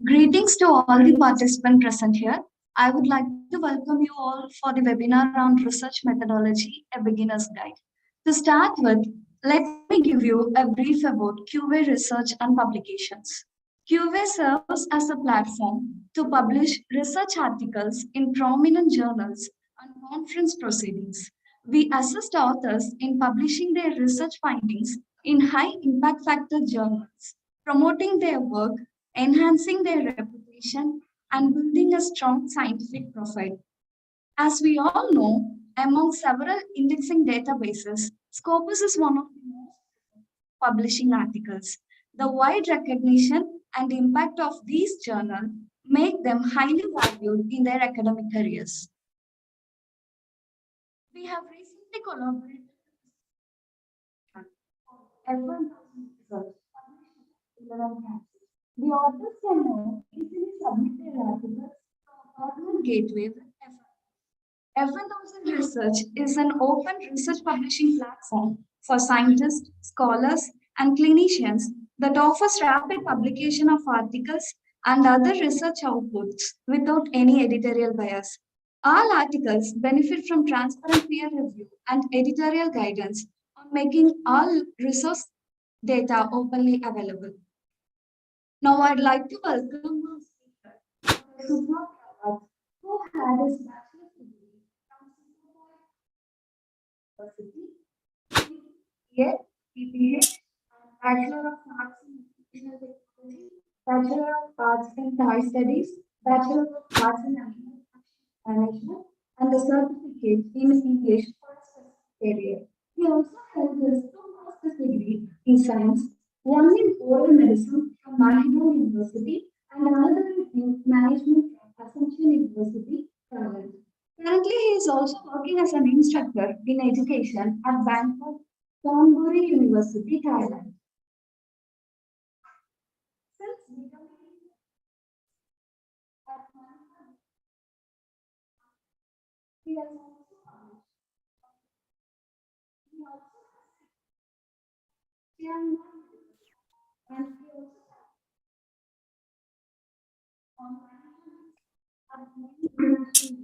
Greetings to all the participants present here. I would like to welcome you all for the webinar on research methodology, a beginner's guide. To start with, let me give you a brief about Quvae research and publications. Quvae serves as a platform to publish research articles in prominent journals and conference proceedings. We assist authors in publishing their research findings in high impact factor journals, promoting their work, enhancing their reputation, and building a strong scientific profile. As we all know, among several indexing databases, Scopus is one of the most publishing articles. The wide recognition and impact of these journals make them highly valued in their academic careers. We have recently collaborated F1 research in 11 countries. The authors can now easily submit their articles from a partner gateway with F1000 Research is an open research publishing platform for scientists, scholars, and clinicians that offers rapid publication of articles and other research outputs without any editorial bias. All articles benefit from transparent peer review and editorial guidance on making all resource data openly available. Now I'd like to welcome our speaker, Dr. Rawat, who had his bachelor's degree from University, BA, PPH, Bachelor of Arts in Educational Technology, Bachelor of Arts in Thai Studies, Bachelor of Arts in Animal Management, and a certificate in English for a specific area. He also held his two master's degree in science, one in oral medicine from Mahidol University and another in management from Assumption University, Thailand. Currently, he is also working as an instructor in education at Bangkok Thornbury University, Thailand. Since becoming at Bangkok, he has also published. He also Chiang Mai and he also on at many international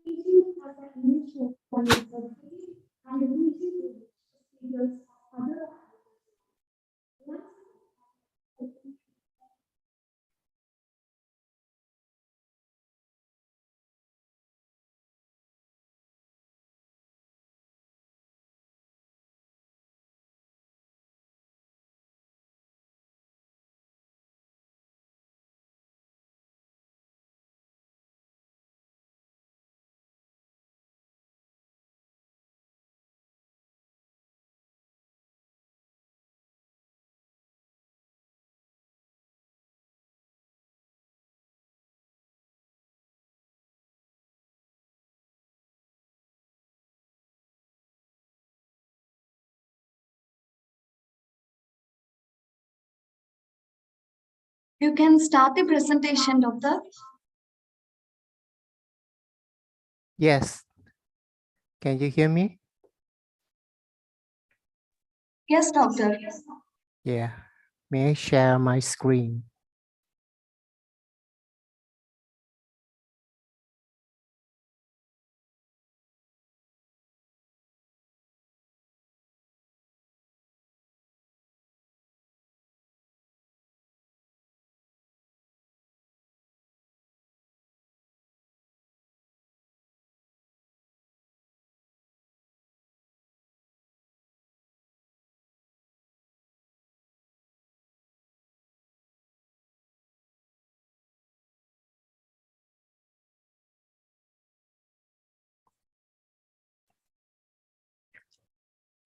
teaching as an English university and teaching to speakers of other languages. You can start the presentation, Doctor. Yes. Can you hear me? Yes, Doctor. Yeah. May I share my screen?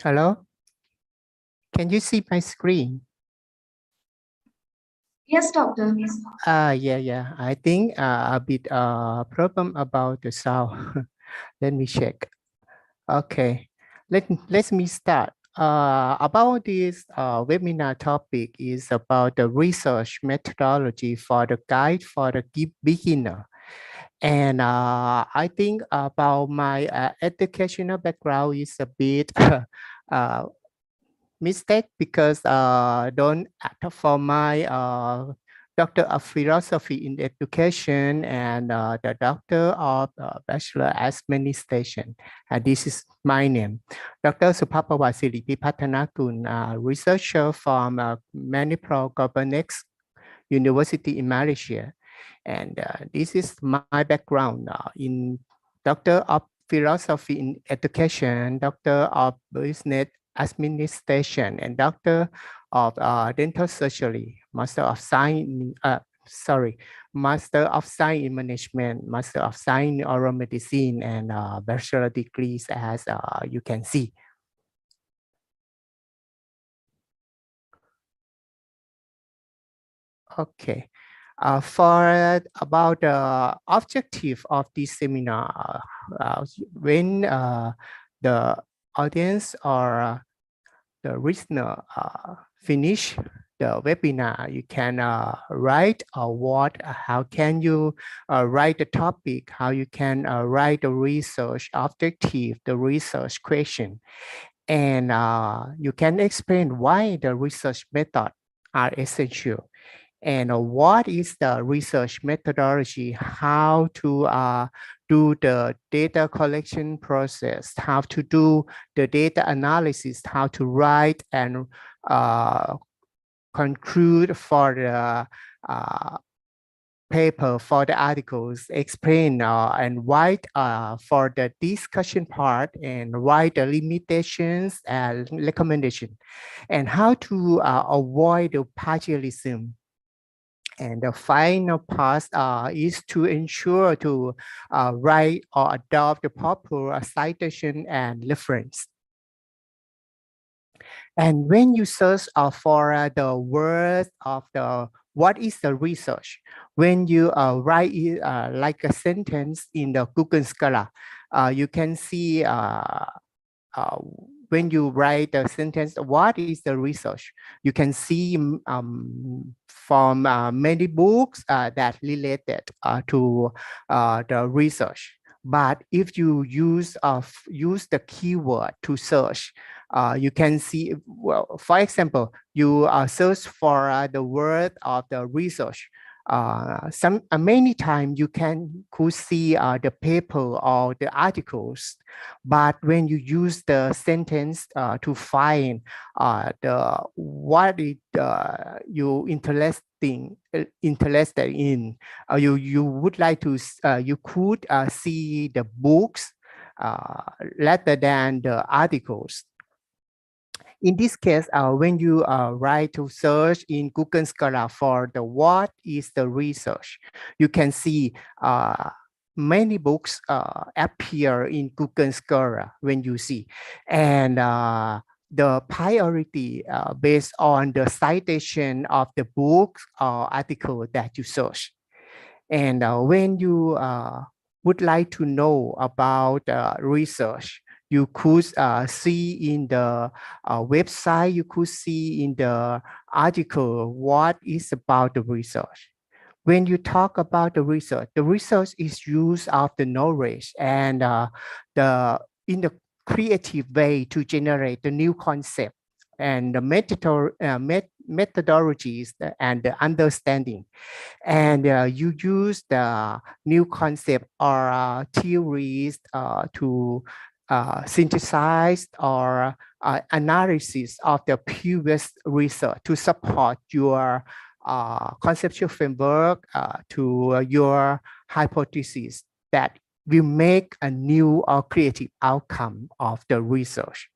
Hello? Can you see my screen? Yes, Doctor. Yeah. I think a bit problem about the sound. Let me check. Okay. Let me start. About this webinar topic is about the research methodology for the guide for the beginner. And I think about my educational background is a bit uh, mistake because don't for my Doctor of Philosophy in Education and the Doctor of Bachelor Administration. This is my name. Dr. Supapawat Siripipathanakul, researcher from Manipur Governex University in Malaysia. And this is my background in Doctor of Philosophy in Education, Doctor of Business Administration, and Doctor of Dental Surgery, Master of Science, Master of Science in Management, Master of Science in Oral Medicine, and Bachelor degrees as you can see. Okay. For about the objective of this seminar, when the audience or the listener finish the webinar, you can write how can you write the topic, how you can write the research objective, the research question, and you can explain why the research method are essential. And what is the research methodology, how to do the data collection process, how to do the data analysis, how to write and conclude for the paper, for the articles, explain and write for the discussion part, and write the limitations and recommendation, and how to avoid the plagiarism. And the final part is to ensure to write or adopt the proper citation and reference. And when you search for the words of the what is the research, when you write it like a sentence in the Google Scholar, you can see when you write the sentence, what is the research? You can see from many books that related to the research. But if you use the keyword to search, you can see, well, for example, you search for the word of the research. Many times you could see the paper or the articles, but when you use the sentence to find what you interested in, you would like to you could see the books rather than the articles. In this case, when you write to search in Google Scholar for the what is the research, you can see many books appear in Google Scholar when you see. And the priority based on the citation of the book or article that you search. And when you would like to know about research, you could see in the website, you could see in the article what is about the research. When you talk about the research is use of the knowledge and in the creative way to generate the new concept and the methodologies and the understanding. And you use the new concept or theories to synthesize or analysis of the previous research to support your conceptual framework to your hypothesis that will make a new or creative outcome of the research.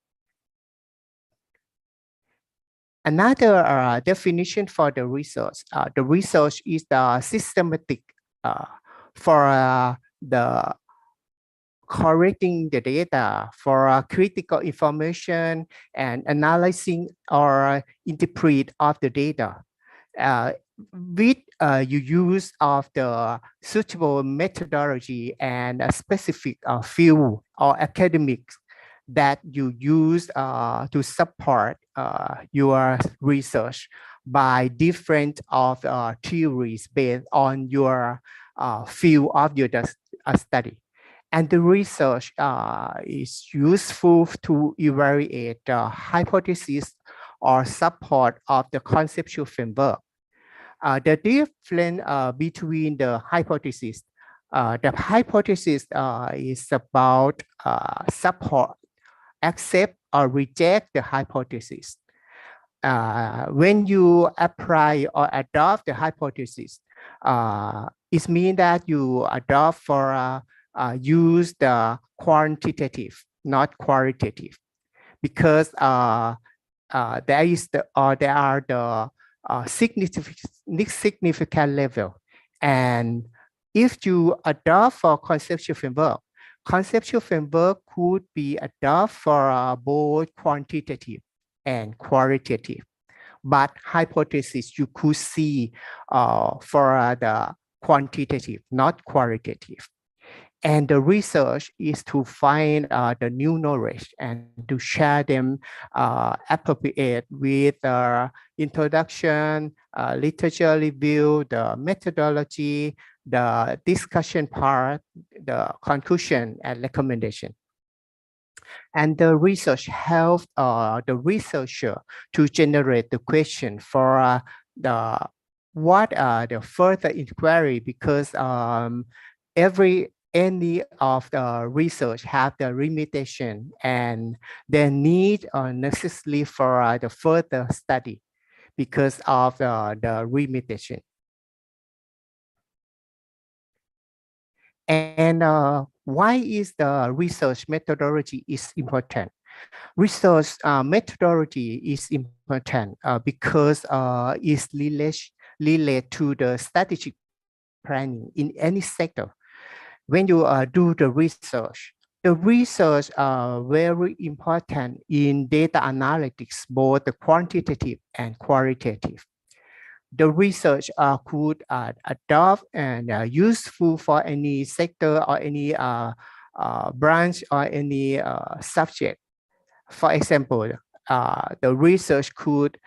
Another definition for the research is the systematic for the correcting the data, for critical information and analyzing or interpret of the data. With you use of the suitable methodology and a specific field or academics that you use to support your research by different of theories based on your field of your study. And the research is useful to evaluate the hypothesis or support of the conceptual framework. The difference between the hypothesis is about support, accept or reject the hypothesis. When you apply or adopt the hypothesis, it means that you adopt for use the quantitative, not qualitative, because there are the significant level, and if you adopt for conceptual framework could be adopted for both quantitative and qualitative. But hypothesis you could see for the quantitative, not qualitative. And the research is to find the new knowledge and to share them appropriate with the introduction, literature review, the methodology, the discussion part, the conclusion and recommendation. And the research helps the researcher to generate the question for the what are the further inquiry, because any of the research have the limitation and the need necessarily for the further study because of the limitation. And why is the research methodology is important? Research methodology is important because it's relate to the strategic planning in any sector. When you do the research are very important in data analytics, both the quantitative and qualitative. The research could adopt and useful for any sector or any branch or any subject. For example, the research could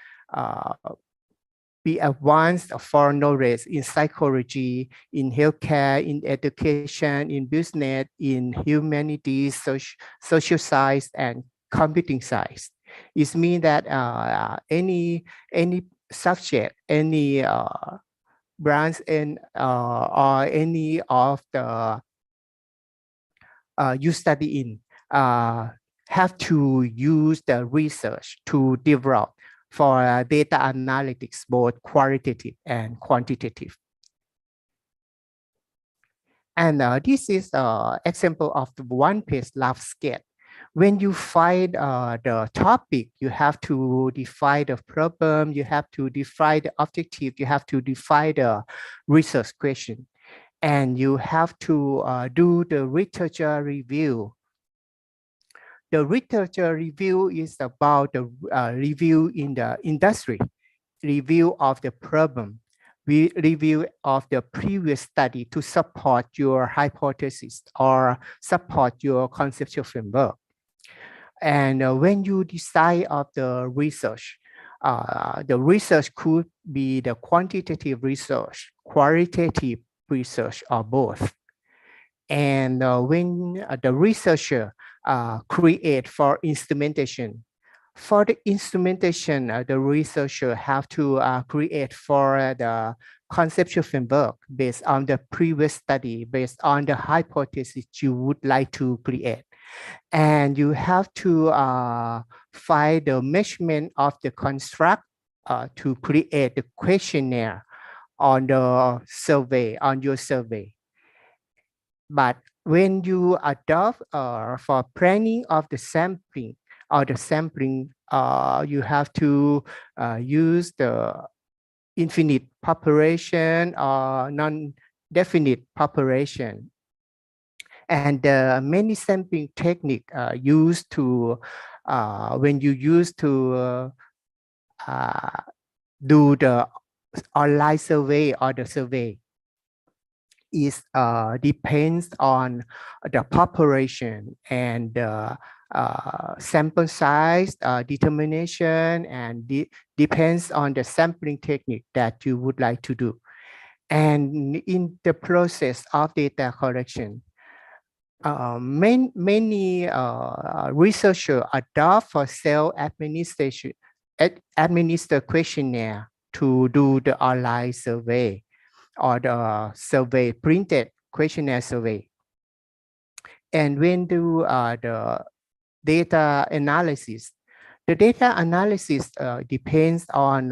be advanced for knowledge in psychology, in healthcare, in education, in business, in humanities, social science, and computing science. It means that any subject, any branch, and or any of the you study in have to use the research to develop for data analytics, both qualitative and quantitative. And this is an example of the one-page lab sketch. When you find the topic, you have to define the problem, you have to define the objective, you have to define the research question, and you have to do the literature review. The literature review is about the review in the industry, review of the problem, review of the previous study to support your hypothesis or support your conceptual framework. And when you decide of the research could be the quantitative research, qualitative research, or both. And when the researcher create for instrumentation, for the instrumentation, the researcher have to create for the conceptual framework based on the previous study, based on the hypothesis you would like to create. And you have to find the measurement of the construct to create the questionnaire on the survey, on your survey. But when you adopt for planning of the sampling, you have to use the infinite population or non-definite population. And many sampling technique used to, when you use to do the online survey or the survey, is depends on the population and the sample size determination, and depends on the sampling technique that you would like to do. And in the process of data collection, many researchers adopt for self-administration administer questionnaire to do the online survey or the survey printed questionnaire survey. And when do the data analysis, the data analysis depends on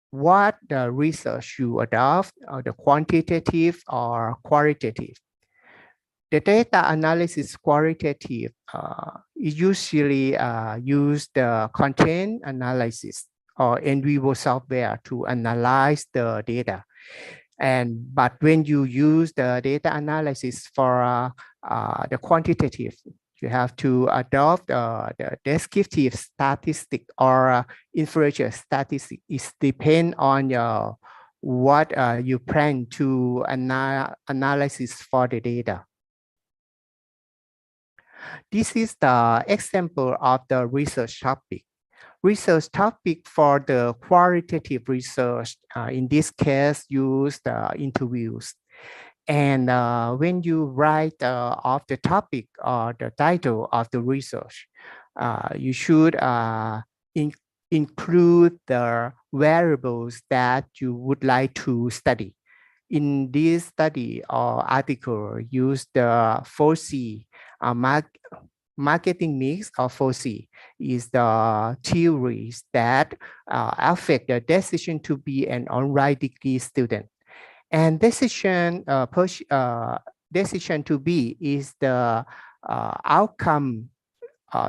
what the research you adopt, the quantitative or qualitative. The data analysis qualitative is usually use the content analysis or in vivo software to analyze the data. But when you use the data analysis for the quantitative, you have to adopt the descriptive statistic or inferential statistic. It depends on your what you plan to analysis for the data. This is the example of the research topic. Research topic for the qualitative research, in this case, use the interviews. And when you write of the topic or the title of the research, you should include the variables that you would like to study. In this study or article, use the 4C marketing mix of 4C is the theories that affect the decision to be an on-right degree student. And decision to be is the outcome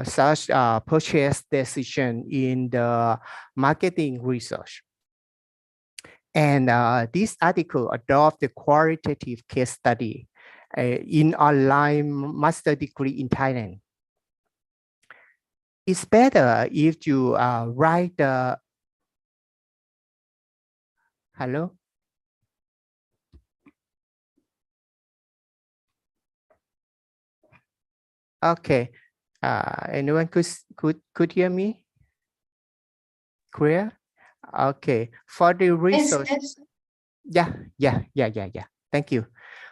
such purchase decision in the marketing research. And this article adopts the qualitative case study in online master degree in Thailand. It's better if you write the, hello? Okay, anyone could hear me? Clear? Okay, for the research. Yes. Yeah. Thank you.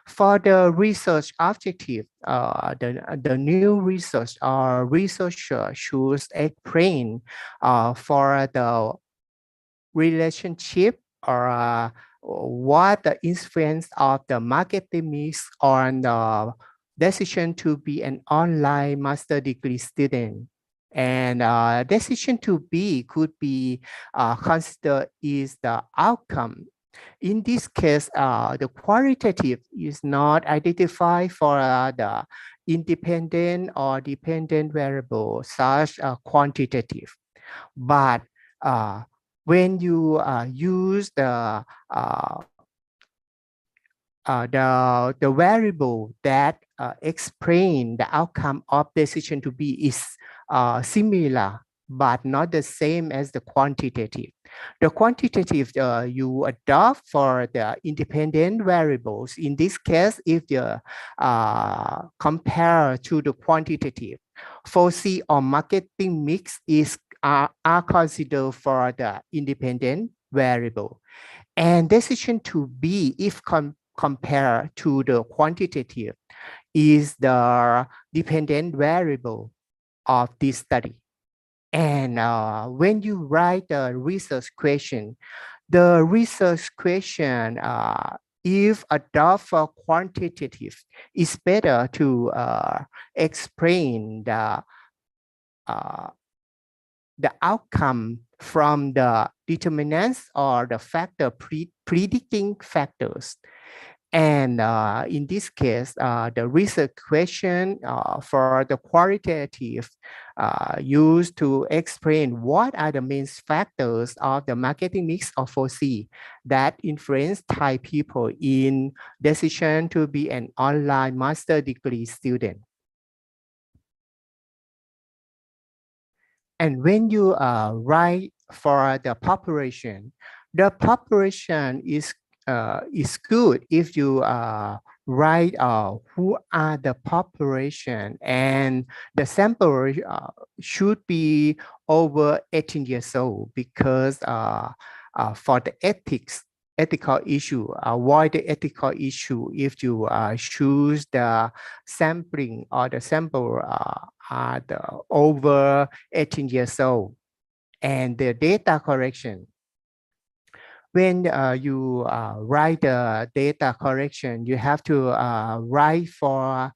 For the research objective, the new research or researcher should explain for the relationship or what the influence of the marketing mix on the decision to be an online master degree student. And decision to be could be considered is the outcome. In this case, the qualitative is not identified for the independent or dependent variable such quantitative. But when you use the variable that explain the outcome of decision to be is similar but not the same as the quantitative. The quantitative you adopt for the independent variables. In this case, if you compare to the quantitative, 4C or marketing mix is are considered for the independent variable. And decision to be, if compared to the quantitative, is the dependent variable of this study. And when you write the research question, the research question, if adopt for quantitative, is better to explain the outcome from the determinants or the factor predicting factors. And in this case, the research question for the qualitative used to explain what are the main factors of the marketing mix of 4C that influence Thai people in decision to be an online master degree student. And when you write for the population is good if you write who are the population, and the sample should be over 18 years old, because for the ethics, ethical issue, avoid the ethical issue if you choose the sampling or the sample are the over 18 years old. And the data correction. When you write the data correction, you have to write for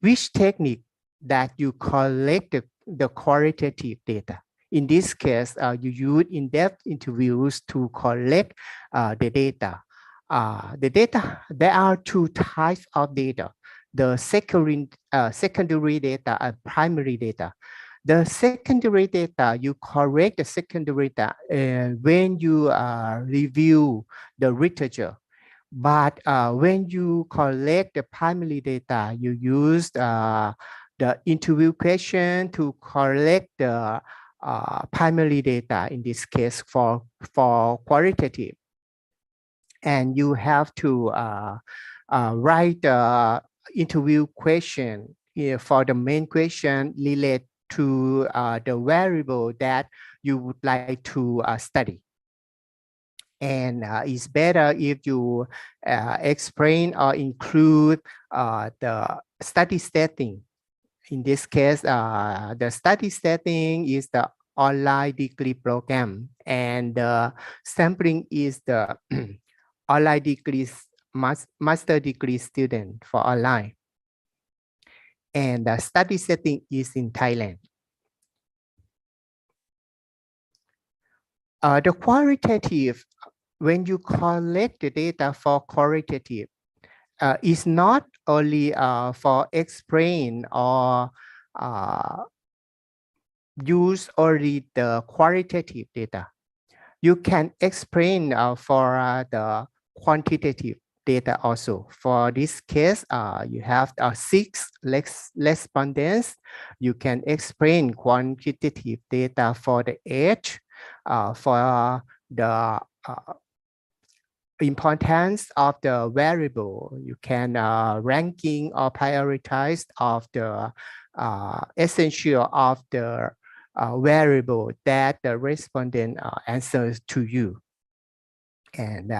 which technique that you collect the qualitative data. In this case, you use in-depth interviews to collect the data. There are two types of data, the secondary data and primary data. The secondary data, you correct the secondary data when you review the literature. But when you collect the primary data, you use the interview question to collect the primary data, in this case for qualitative. And you have to write the interview question for the main question related to the variable that you would like to study. And it's better if you explain or include the study setting. In this case, the study setting is the online degree program, and the sampling is the online degree master degree student for online. And the study setting is in Thailand. The qualitative, when you collect the data for qualitative, is not only for explain or use only the qualitative data. You can explain for the quantitative data also. For this case, you have 6 respondents. You can explain quantitative data for the age, for the importance of the variable. You can ranking or prioritize of the essential of the variable that the respondent answers to you. And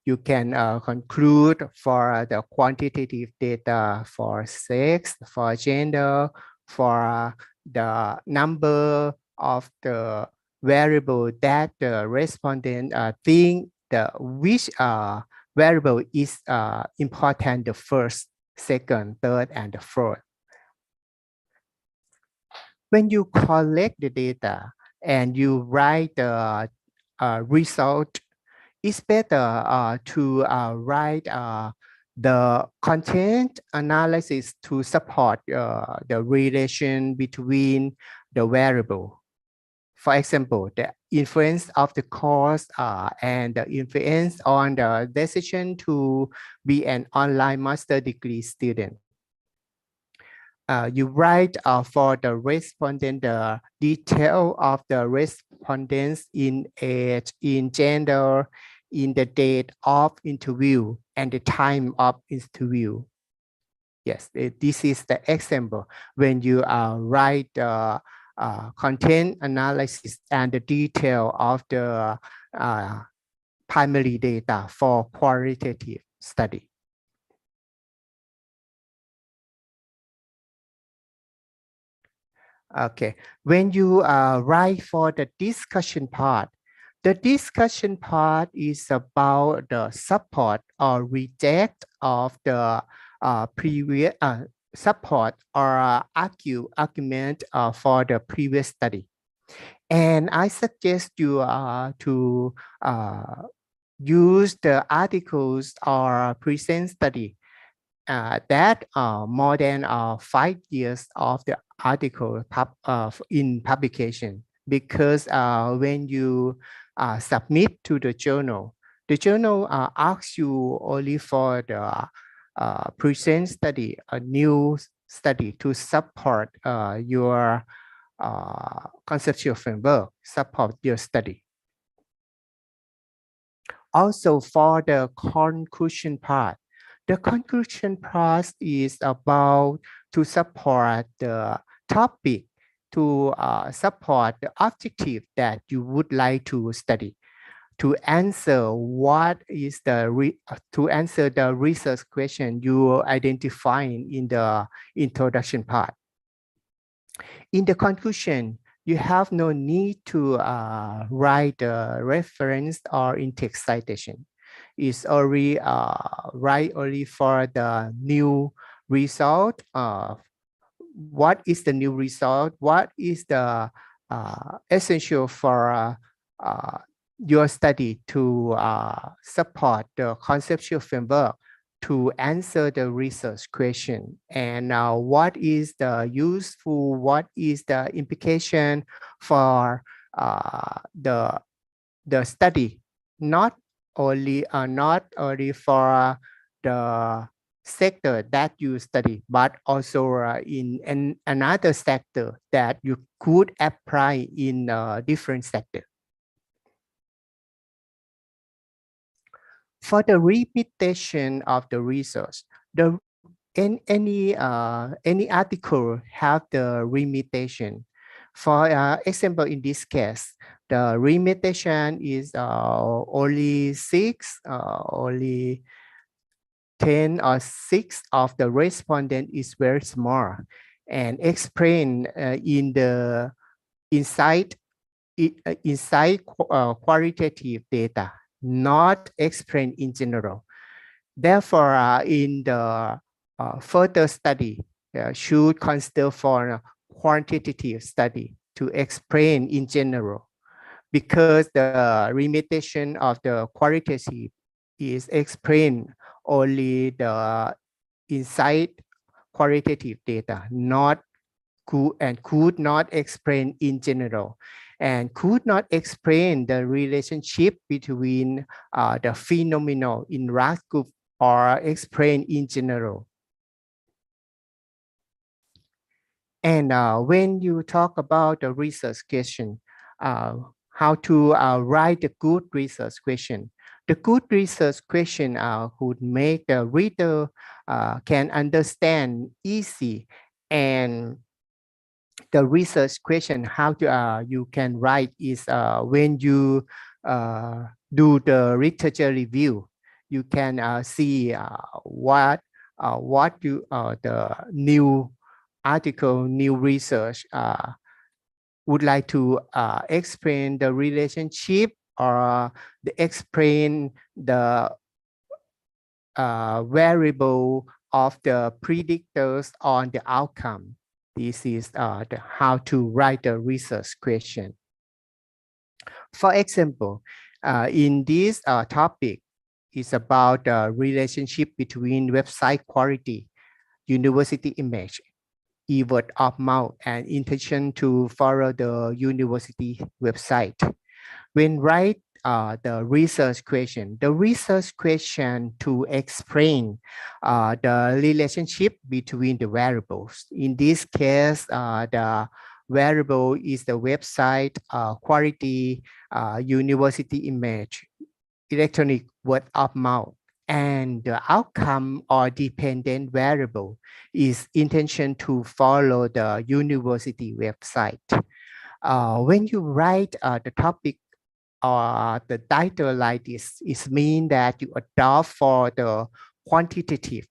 you can conclude for the quantitative data for sex, for gender, for the number of the variable that the respondent think which variable is important, the first, second, third, and the fourth. When you collect the data and you write the result, it's better to write the content analysis to support the relation between the variable. For example, the influence of the course and the influence on the decision to be an online master degree student. You write for the respondent the detail of the respondents in age, in gender, in the date of interview, and the time of interview. Yes, this is the example when you write the content analysis and the detail of the primary data for qualitative study. Okay, when you write for the discussion part, the discussion part is about the support or reject of the previous support or argument for the previous study. And I suggest you to use the articles or present study that more than 5 years of the article in publication, because when you submit to the journal asks you only for the present study, a new study to support your conceptual framework, support your study. Also for the conclusion part, the conclusion part is about to support the topic, to support the objective that you would like to study. to answer what is to answer the research question you identifying in the introduction part. In the conclusion, you have no need to write a reference or in-text citation. It's already write only for the new result. What is the new result? What is the essential for your study to support the conceptual framework to answer the research question, and what is the useful, what is the implication for the study, not only for the sector that you study, but also in another sector that you could apply in a different sector. For the repetition of the research, any article have the limitation. For example, in this case, the limitation is only 10 or 6 of the respondent is very small, and explain in the inside qualitative data, not explained in general. Therefore, in the further study, should consider for a quantitative study to explain in general, because the limitation of the qualitative is explained only the inside qualitative data, not could not explain in general, and could not explain the relationship between the phenomenon in RAS group or explain in general. And when you talk about the research question, how to write a good research question, the good research question would make the reader can understand easy, and the research question how to you can write is when you do the literature review, you can see what you the new article, new research would like to explain the relationship or explain the variable of the predictors on the outcome. This is how to write a research question. For example, in this topic, it's about the relationship between website quality, university image, word of mouth, and intention to follow the university website. When write the research question to explain the relationship between the variables. In this case, the variable is the website quality, university image, electronic word of mouth, and the outcome or dependent variable is intention to follow the university website. When you write the topic or the title like this, it means that you adopt for the quantitative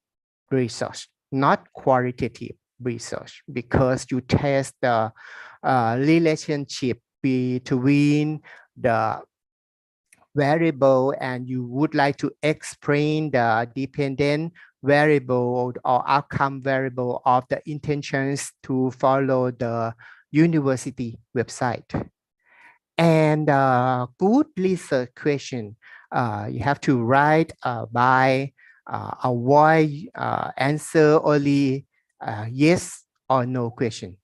research, not qualitative research, because you test the relationship between the variable and you would like to explain the dependent variable or outcome variable of the intentions to follow the university website. And good research question, you have to write by avoid answer only yes or no question.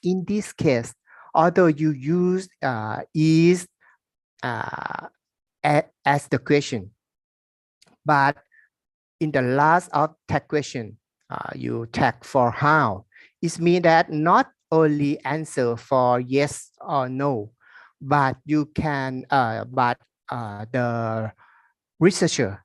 In this case, although you use is as the question, but in the last of tag question, you tag for how. It means that not only answer for yes or no, but you can, the researcher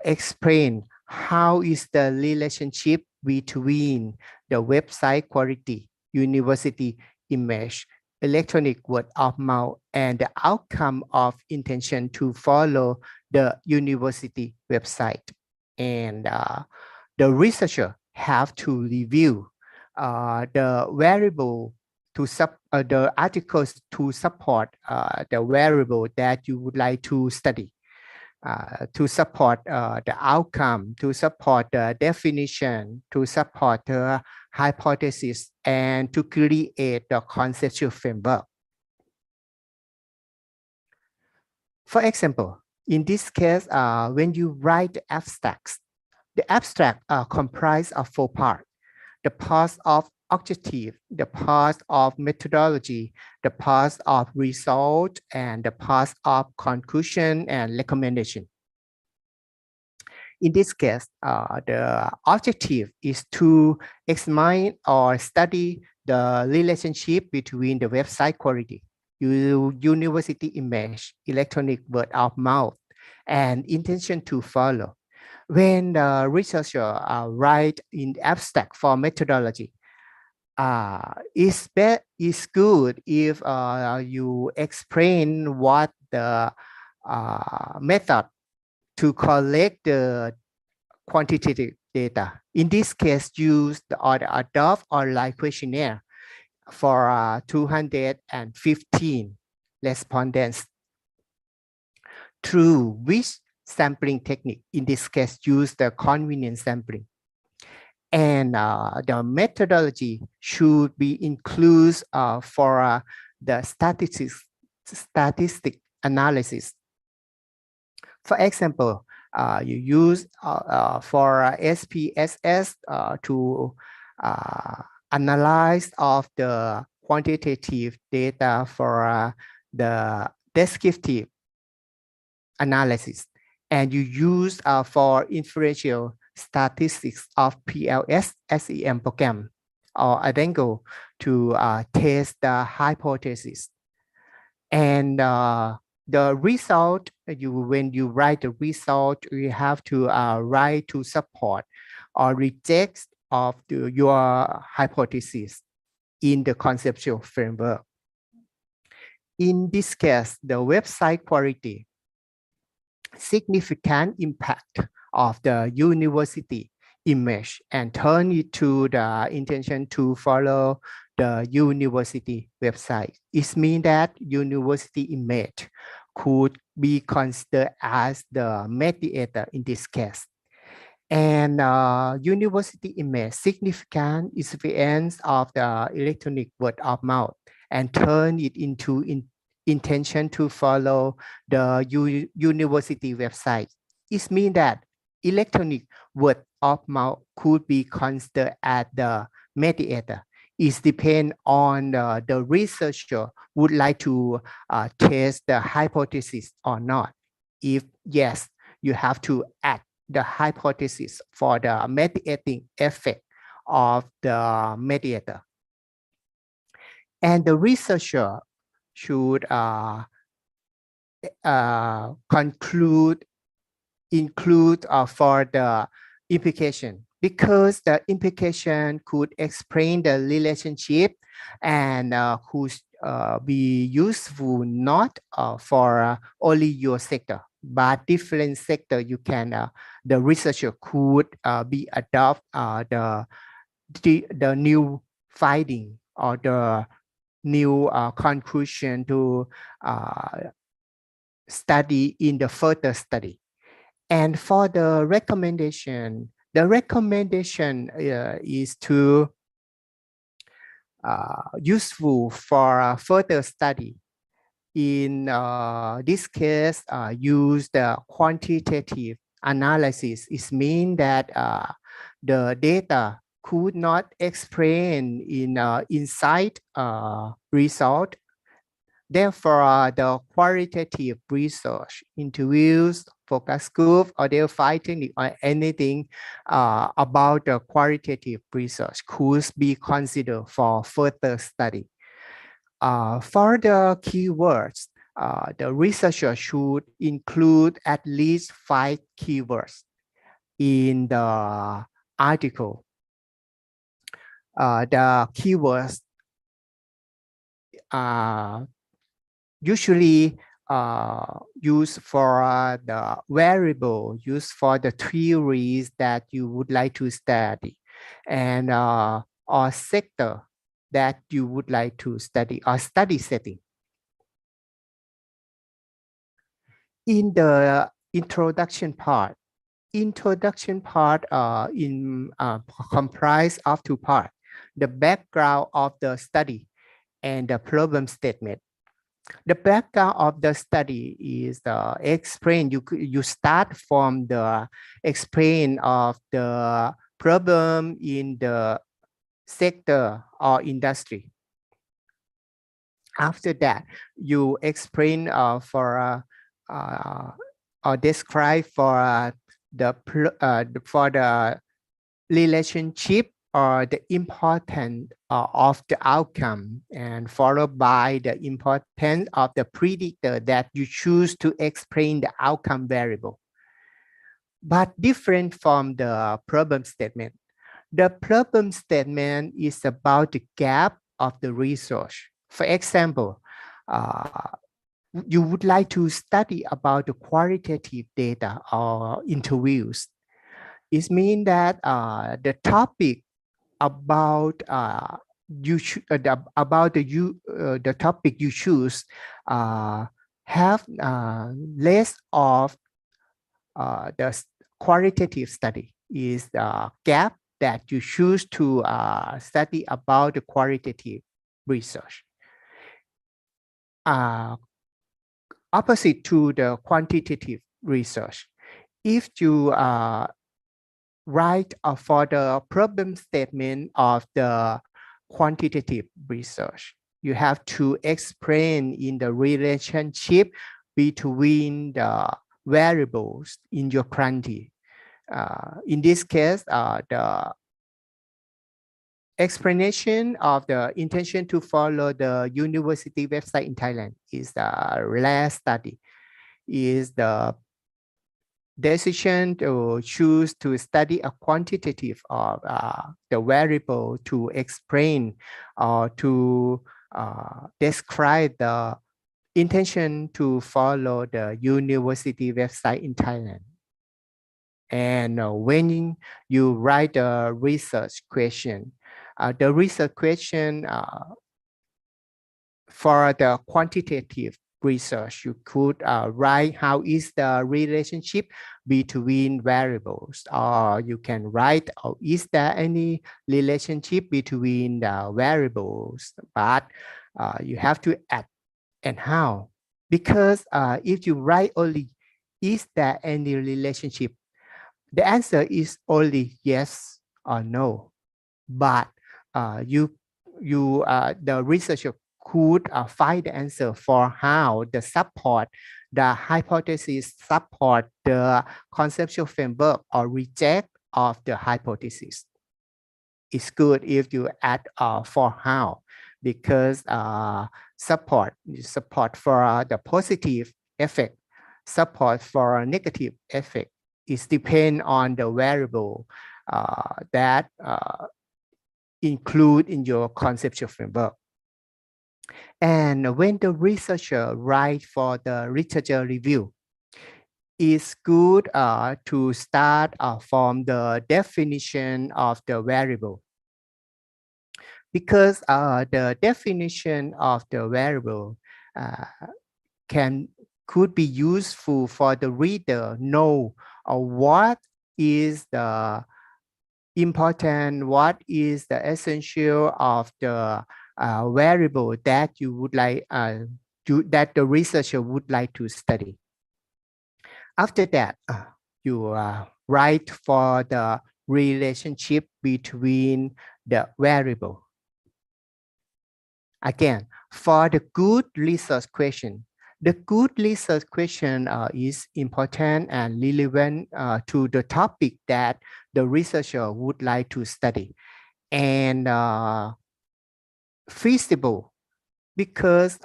explain how is the relationship between the website quality, university image, electronic word of mouth and the outcome of intention to follow the university website. And the researcher have to review the variable to the articles to support the variable that you would like to study, to support the outcome, to support the definition, to support the hypothesis, and to create the conceptual framework. For example, in this case, when you write the abstract comprise of 4 parts: the part of objective, the part of methodology, the part of result, and the part of conclusion and recommendation. In this case, the objective is to examine or study the relationship between the website quality, university image, electronic word of mouth, and intention to follow. When the researcher write in abstract for methodology, it's good if you explain what the method to collect the quantitative data. In this case, use the adopt online questionnaire for 215 respondents. Through which sampling technique, in this case, use the convenience sampling. And the methodology should be included for the statistic analysis. For example, you use for SPSS to analyze of the quantitative data for the descriptive analysis, and you use for inferential statistics of PLS SEM program or Adengo to test the hypothesis. And the result, when you write the result, you have to write to support or reject of your hypothesis in the conceptual framework. In this case, the website quality significant impact of the university image and turn it to the intention to follow the university website. It means that university image could be considered as the mediator in this case. And university image significant influence of the electronic word of mouth and turn it into intention to follow the university website. It means that electronic word of mouth could be considered as the mediator. It depends on the researcher would like to test the hypothesis or not. If yes, you have to add the hypothesis for the mediating effect of the mediator. And the researcher should include for the implication, because the implication could explain the relationship and could be useful not for only your sector, but different sector. You can the researcher could be adopt the new finding or the new conclusion to study in the further study. And for the recommendation is to useful for further study. In this case, use the quantitative analysis. It means that the data could not explain in inside result. Therefore, the qualitative research, interviews, focus group, or their fight technique, or anything about the qualitative research could be considered for further study. For the keywords, the researcher should include at least 5 keywords in the article. The keywords usually used for the variable, used for the theories that you would like to study, and or sector that you would like to study, or study setting. In the introduction part, comprise of two parts: the background of the study and the problem statement. The background of the study is explain. You start from the explain of the problem in the sector or industry. After that, you explain or describe for the relationship or the importance of the outcome, and followed by the importance of the predictor that you choose to explain the outcome variable. But different from the problem statement. The problem statement is about the gap of the resource. For example, you would like to study about the qualitative data or interviews. It means that the topic about the topic you choose have less of the qualitative study, is the gap that you choose to study about the qualitative research. Opposite to the quantitative research, if you write for the problem statement of the quantitative research, you have to explain in the relationship between the variables in your quantity. In this case, the explanation of the intention to follow the university website in Thailand is the last study, is the decision to choose to study a quantitative of the variable to explain or to describe the intention to follow the university website in Thailand. And when you write a research question, the research question for the quantitative research, you could write how is the relationship between variables, or you can write, oh, is there any relationship between the variables, but you have to add and how, because if you write only is there any relationship, the answer is only yes or no, but the researcher could find the answer for how the hypothesis support the conceptual framework or reject of the hypothesis. It's good if you add for how, because support for the positive effect, support for a negative effect is depend on the variable that include in your conceptual framework. And when the researcher write for the literature review, it's good to start from the definition of the variable, because the definition of the variable could be useful for the reader know what is the important, what is the essential of the variable that you would like that the researcher would like to study. After that, you write for the relationship between the variable. Again, for the good research question, the good research question is important and relevant to the topic that the researcher would like to study, and feasible, because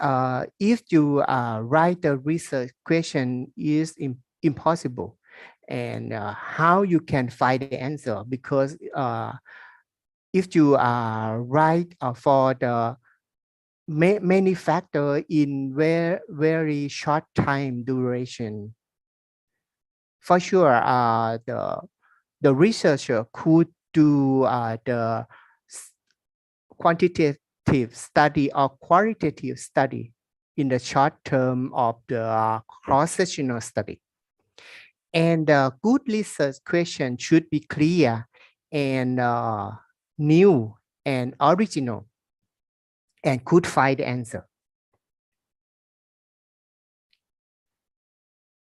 if you write the research question is impossible, and how you can find the answer, because if you write for the many factors in very short time duration. For sure, the researcher could do the quantitative study or qualitative study in the short term of the cross-sectional study. And the good research question should be clear and new and original and could find the answer.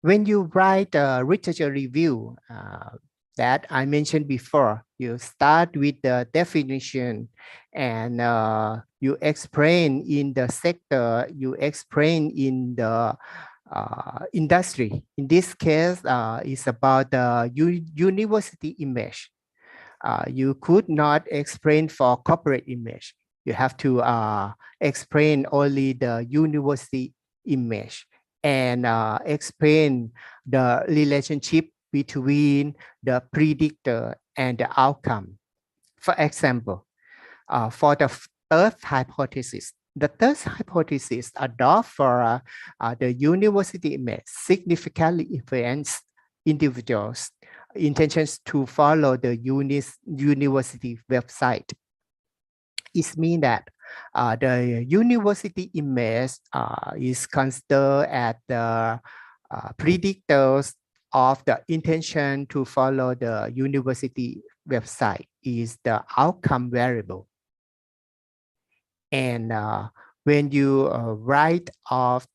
When you write a literature review that I mentioned before, you start with the definition and you explain in the sector, you explain in the industry. In this case, it's about the university image. You could not explain for corporate image. You have to explain only the university image and explain the relationship between the predictor and the outcome. For example, for the third hypothesis, the third hypothesis adopt for the university image significantly influence individuals' intentions to follow the university website. It means that the university image is considered as the predictors of the intention to follow the university website is the outcome variable. And when you write off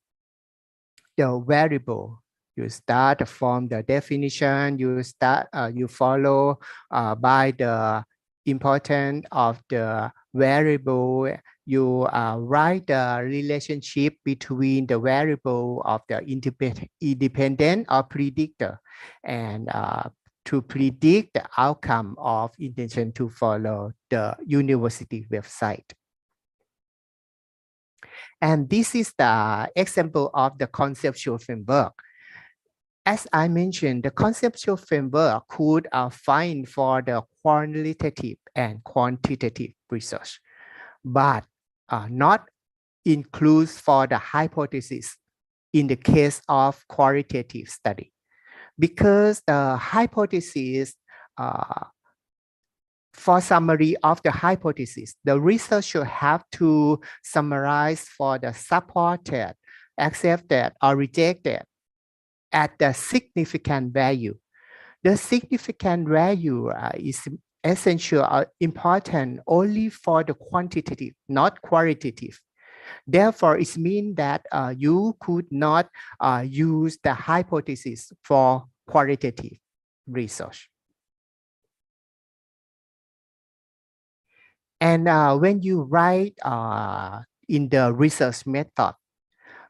the variable, you start from the definition, you follow by the importance of the variable, you write the relationship between the variable of the independent or predictor and to predict the outcome of intention to follow the university website. And this is the example of the conceptual framework. As I mentioned, the conceptual framework could find for the qualitative and quantitative research, but not includes for the hypothesis in the case of qualitative study. Because the hypothesis for summary of the hypothesis, the researcher have to summarize for the supported, accepted, or rejected at the significant value. The significant value is essential or important only for the quantitative, not qualitative. Therefore, it means that you could not use the hypothesis for qualitative research. And when you write in the research method,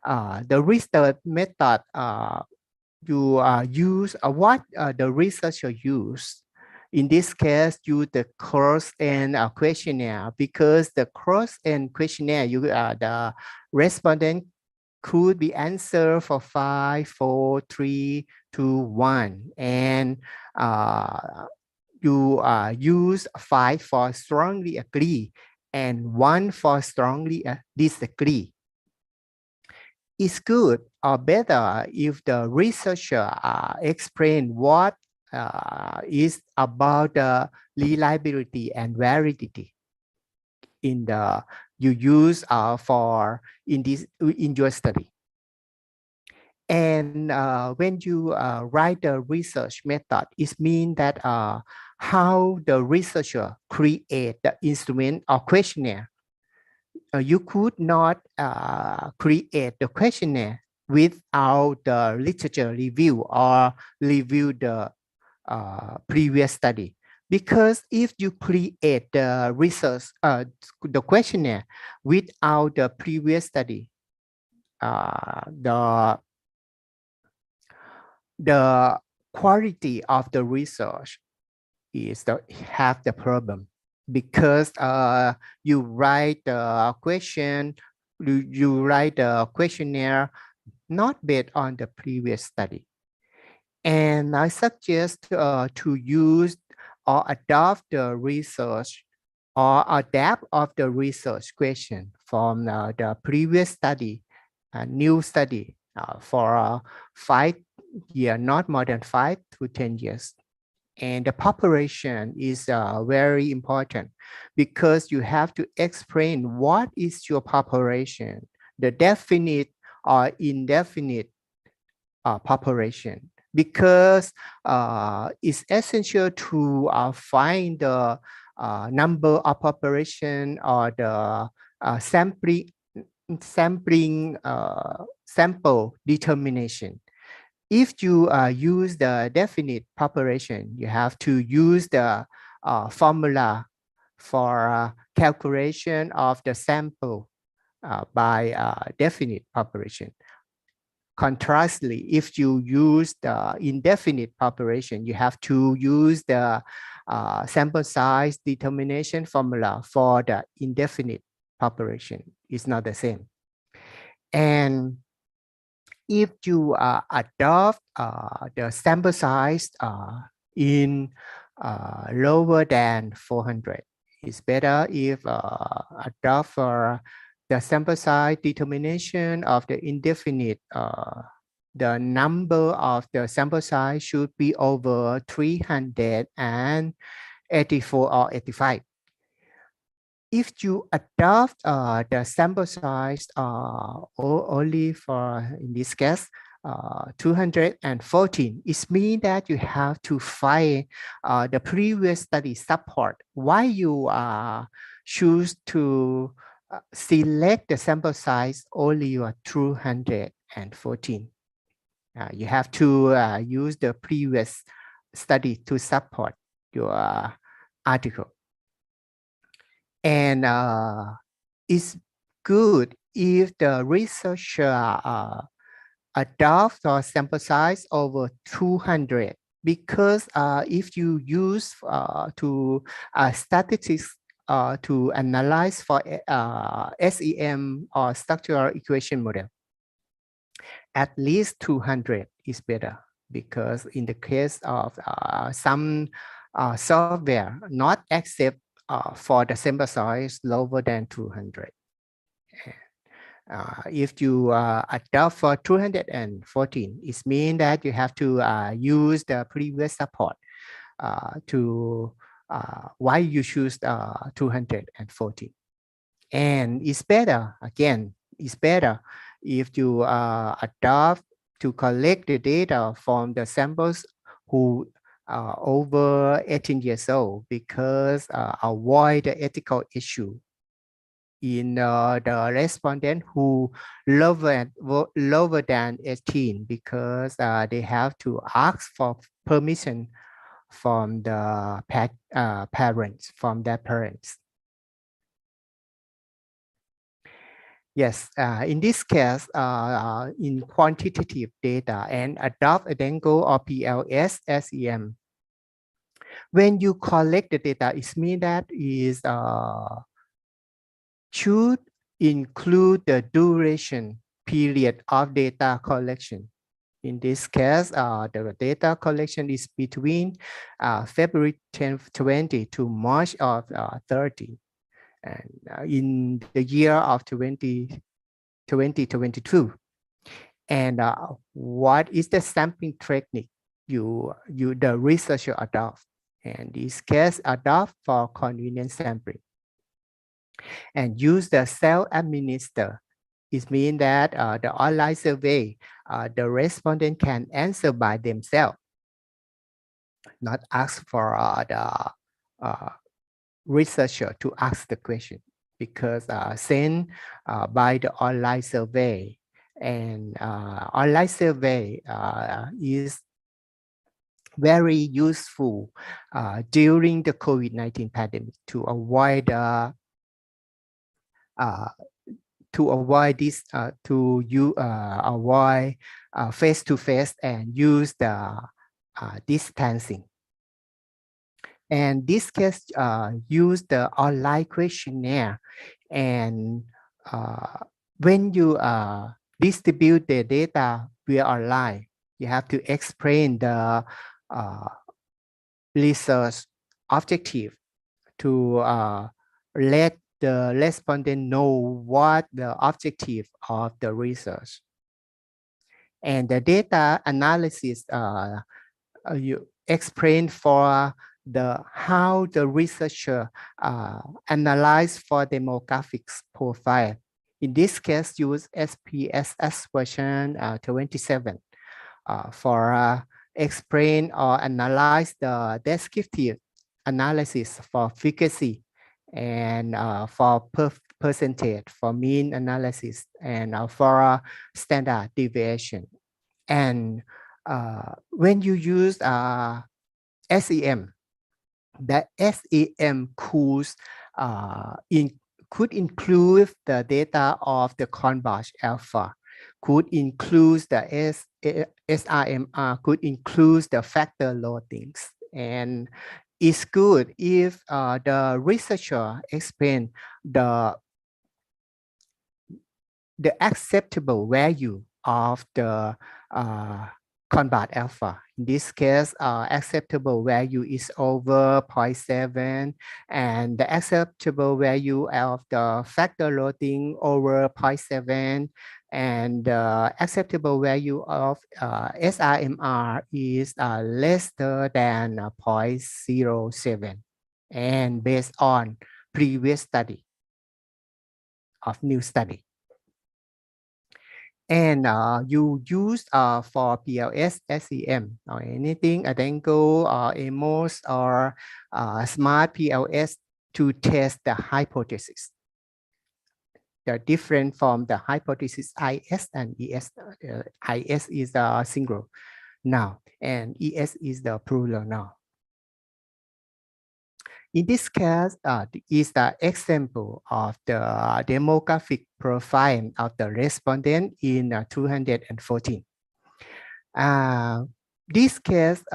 the research method you use what the researcher use. In this case, use the cross and questionnaire because the cross and questionnaire, the respondent could be answered for 5, 4, 3, 2, 1, and you use 5 for strongly agree and 1 for strongly disagree. It's good or better if the researcher explain what is about the reliability and validity in the you use for in your study. And when you write the research method, it means that how the researcher create the instrument or questionnaire. You could not create the questionnaire without the literature review or review the previous study. Because if you create the research, the questionnaire without the previous study, the quality of the research is have the problem because you write the question, you write the questionnaire not based on the previous study. And I suggest to use or adopt the research or adapt of the research question from the previous study, a new study for 5 years, not more than 5 to 10 years. And the preparation is very important because you have to explain what is your preparation, the definite or indefinite preparation, because it's essential to find the number of preparation or the sampling sample determination. If you use the definite preparation, you have to use the formula for calculation of the sample by definite preparation. Contrastly, if you use the indefinite preparation, you have to use the sample size determination formula for the indefinite preparation. It's not the same. And if you adopt the sample size in lower than 400, it's better if adopt for the sample size determination of the indefinite. The number of the sample size should be over 384 or 85. If you adopt the sample size only for, in this case, 214, it means that you have to find the previous study support. Why you choose to select the sample size only your 214? You have to use the previous study to support your article. And it's good if the researcher adopts the sample size over 200, because if you use to statistics to analyze for SEM or structural equation model, at least 200 is better, because in the case of some software not accept for the sample size lower than 200. If you adopt for 214, it means that you have to use the previous support to why you choose 214. And it's better, again, it's better if you adopt to collect the data from the samples who are over 18 years old, because avoid the ethical issue in the respondent who lower than 18, because they have to ask for permission from the parents, from their parents. Yes, in this case, in quantitative data and adopt a Dango or PLS SEM, when you collect the data, it means that is should include the duration period of data collection. In this case, the data collection is between February 20 to March of 30. And in the year of 2022. And what is the sampling technique the researcher adopt? And this case adopt for convenient sampling. And use the self-administer. It means that the online survey, the respondent can answer by themselves, not ask for the researcher to ask the question, because sent by the online survey. And online survey is very useful during the COVID-19 pandemic to avoid this, avoid face-to-face and use the distancing. And this case use the online questionnaire. And when you distribute the data via online, you have to explain the research objective to let the respondent know what the objective of the research. And the data analysis you explain for the how the researcher analyze for demographics profile. In this case, use SPSS version 27 for explain or analyze the descriptive analysis for frequency and for percentage for mean analysis and for standard deviation. And when you use SEM, the SEM could include the data of the converge alpha, could include the SRMR, could include the factor loadings. And it's good if the researcher explain the acceptable value of the convert alpha. In this case, acceptable value is over 0.7 and the acceptable value of the factor loading over 0.7 and the acceptable value of SRMR is less than 0.07 and based on previous study of new study. And you use for PLS, SEM or anything, Adengo or AMOS or smart PLS to test the hypothesis. They're different from the hypothesis IS and ES. IS is the single now and ES is the plural now. In this case, is the example of the demographic profile of the respondent in 214. This case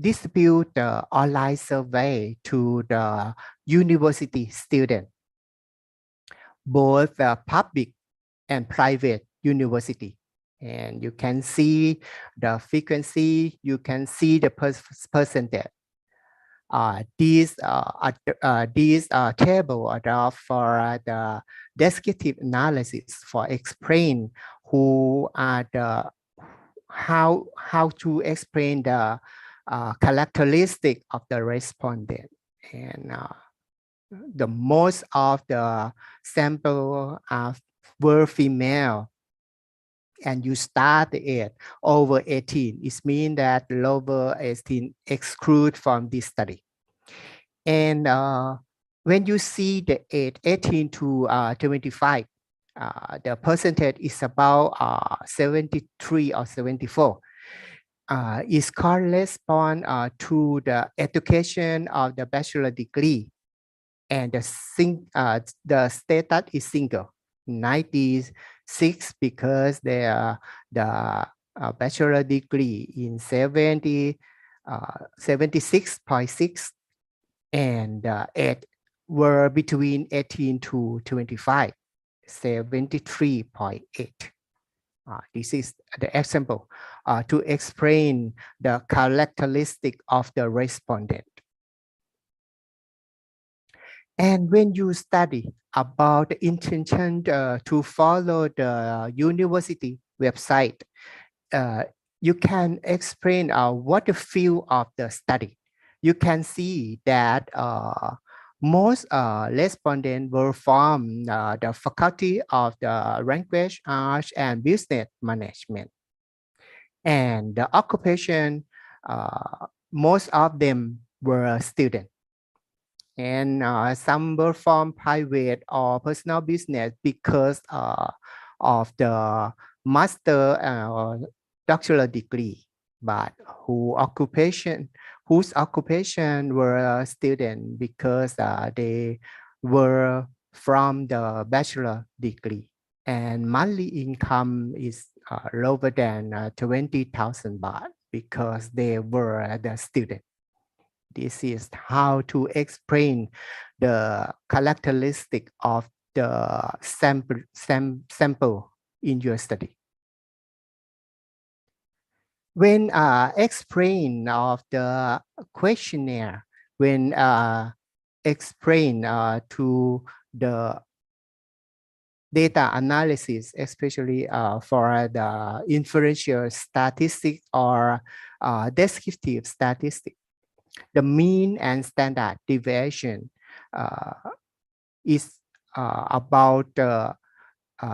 distribute the online survey to the university student, both public and private university. And you can see the frequency, you can see the percentage. These table are for the descriptive analysis for explain who are the how to explain the characteristic of the respondent. And the most of the sample were female and you start it over 18, it means that lower 18 exclude from this study. And when you see the age 18 to 25, the percentage is about 73 or 74. Is correspond to the education of the bachelor degree, and the status is single. 96 because they are the bachelor degree in 76.6 and it were between 18 to 25, 73.8. This is the example to explain the characteristic of the respondent. And when you study about the intention to follow the university website, you can explain what the field of the study. You can see that most respondents were from the faculty of the language, arts, and business management. And the occupation, most of them were students. And some were from private or personal business because of the master or doctoral degree, but whose occupation were students because they were from the bachelor degree, and monthly income is lower than 20,000 baht because they were the student. This is how to explain the characteristic of the sample in your study. When explain of the questionnaire, when explain to the data analysis, especially for the inferential statistic or descriptive statistic. The mean and standard deviation is about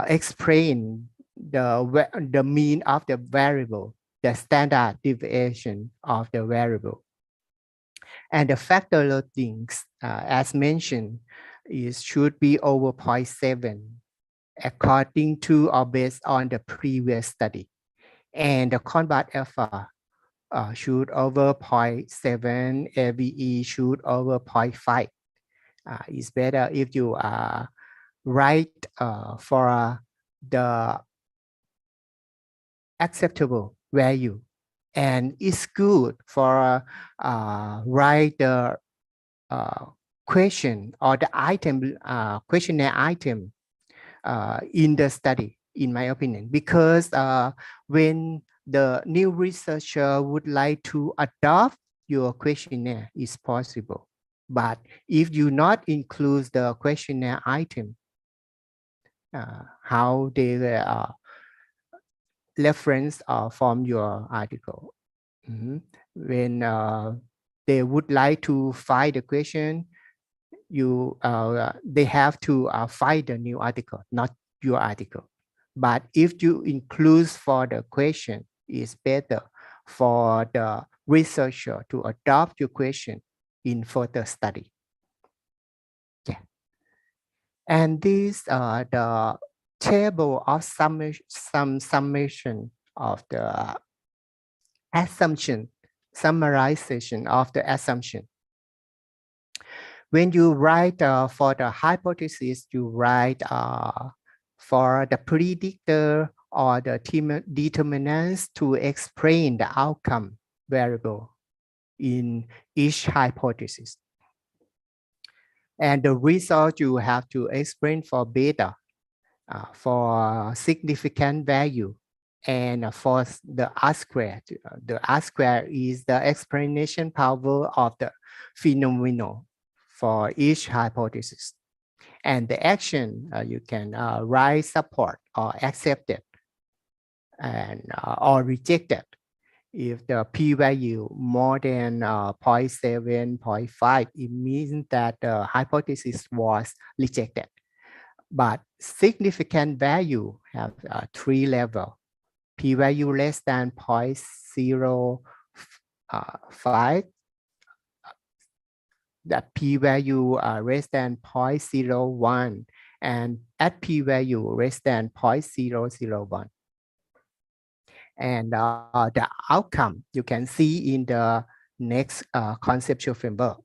explain the mean of the variable, the standard deviation of the variable. And the factor loadings, as mentioned, should be over 0.7 according to or based on the previous study. And the combat alpha should over 0.7, AVE should over 0.5. It's better if you write for the acceptable value. And it's good for write the question or the item, questionnaire item in the study, in my opinion, because when the new researcher would like to adopt your questionnaire, it's possible. But if you not include the questionnaire item, how they reference from your article. When they would like to find the question, they have to find a new article, not your article. But if you include for the question, it's better for the researcher to adopt your question in further study. Yeah. And this the table of summation of the assumption, summarization of the assumption. When you write for the hypothesis, you write for the predictor or the determinants to explain the outcome variable in each hypothesis. And the result you have to explain for beta, for significant value, and for the R squared. The R squared is the explanation power of the phenomenon for each hypothesis. And the action, you can write support or accept it and or reject it. If the p-value more than 0.7, 0.5, it means that the hypothesis was rejected. But significant value have 3 levels. P-value less than 0.05, the p-value less than 0.01, and at p-value less than 0.001. And the outcome you can see in the next conceptual framework.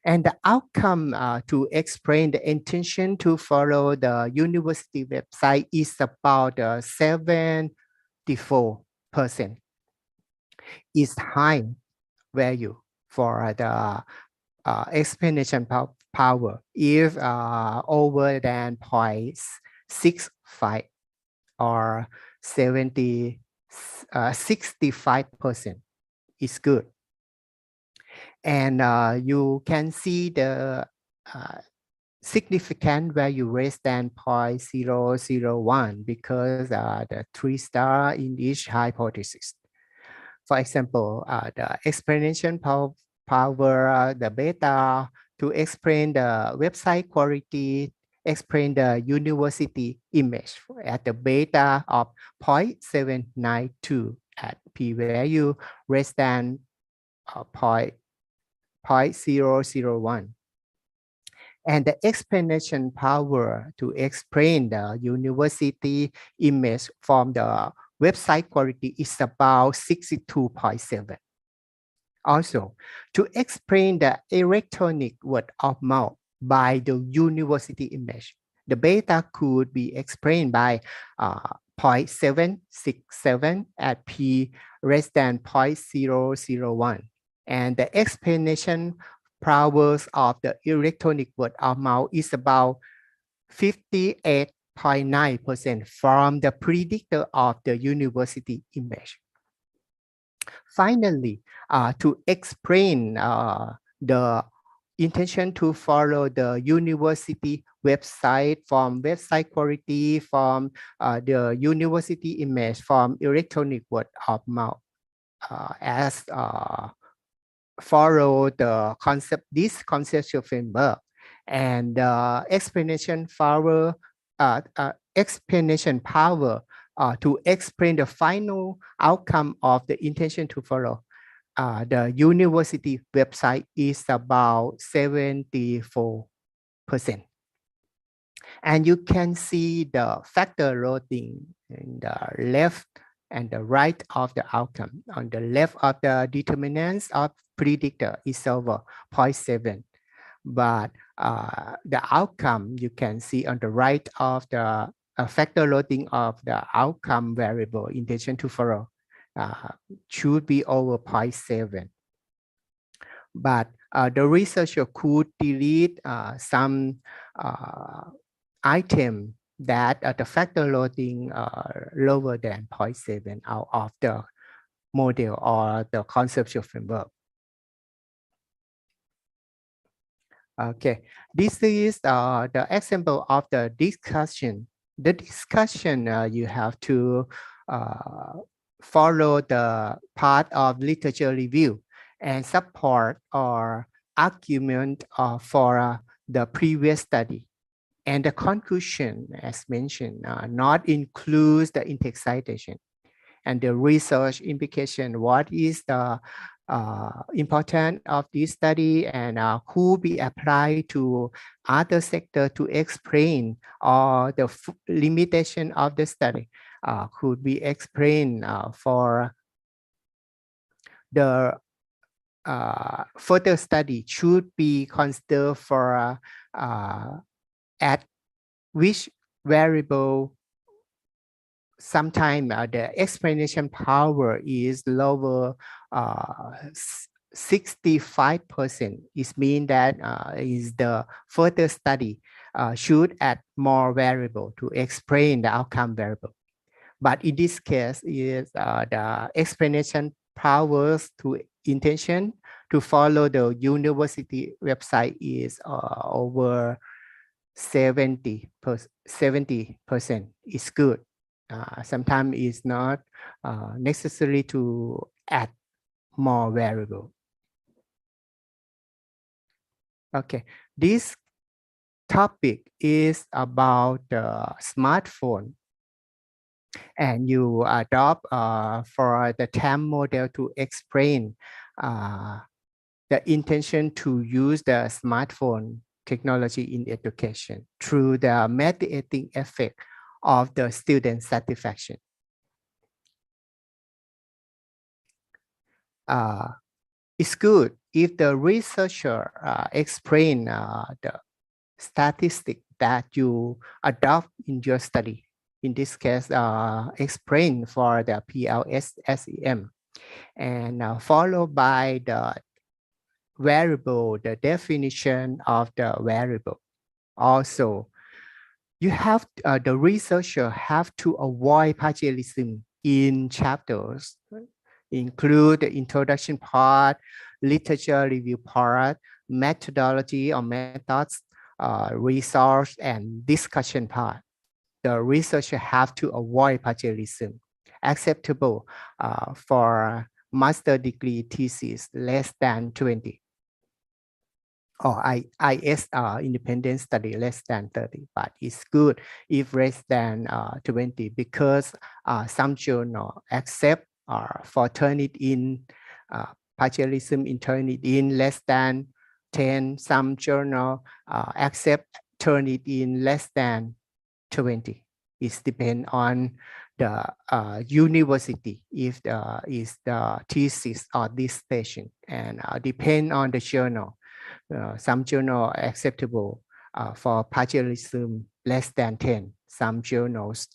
And the outcome to explain the intention to follow the university website is about 74%. Is high value for the explanation power if over than 0.65 or 65% is good. And you can see the significant value less than 0.001 because the 3 star in each hypothesis. For example, the explanation power, the beta to explain the website quality, explain the university image at the beta of 0.792 at p-value less than 0.001. And the explanation power to explain the university image from the website quality is about 62.7. Also, to explain the electronic word of mouth by the university image, the beta could be explained by 0.767 at p less than 0.001. And the explanation powers of the electronic word of mouth is about 58.9% from the predictor of the university image. Finally, to explain the intention to follow the university website from website quality, from the university image, from electronic word of mouth, as follow the concept, this conceptual framework, and explanation power to explain the final outcome of the intention to follow. The university website is about 74%. And you can see the factor loading in the left and the right of the outcome. On the left of the determinants of predictor is over 0.7. But the outcome you can see on the right of the factor loading of the outcome variable intention to follow should be over 0.7. But the researcher could delete some item that the factor loading lower than 0.7 out of the model or the conceptual framework. Okay, this is the example of the discussion. The discussion you have to follow the part of literature review and support or argument for the previous study. And the conclusion, as mentioned, not includes the intake citation. And the research implication, what is the importance of this study and who be applied to other sector to explain or the limitation of the study could be explained for the further study should be considered for at which variable sometimes the explanation power is lower 65%. It means that is the further study should add more variable to explain the outcome variable. But in this case, is the explanation powers to intention to follow the university website is over 70%. Is good. Sometimes it's not necessary to add more variable. Okay, this topic is about the smartphone, and you adopt for the TAM model to explain the intention to use the smartphone technology in education through the mediating effect of the student satisfaction. It's good if the researcher explain the statistic that you adopt in your study. In this case, explain for the PLS-SEM, and followed by the variable, the definition of the variable. Also, you have the researcher have to avoid plagiarism in chapters, include the introduction part, literature review part, methodology or methods, resource, and discussion part. The researcher have to avoid plagiarism. Acceptable for master degree thesis less than 20. Or IS independent study less than 30, but it's good if less than 20 because some journal accept for turn it in plagiarism in turn it in less than 10. Some journal accept turn it in less than 20. It depends on the university if is the thesis or dissertation, and depend on the journal. Some journal acceptable for plagiarism less than 10. Some journals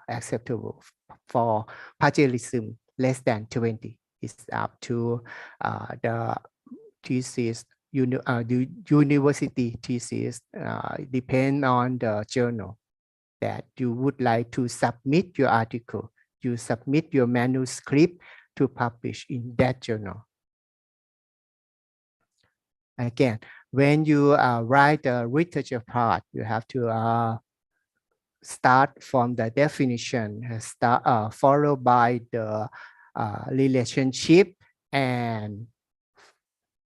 acceptable for plagiarism less than 20. It's up to the thesis, the university thesis, depend on the journal that you would like to submit your article. You submit your manuscript to publish in that journal. Again, when you write the literature part, you have to start from the definition, followed by the relationship, and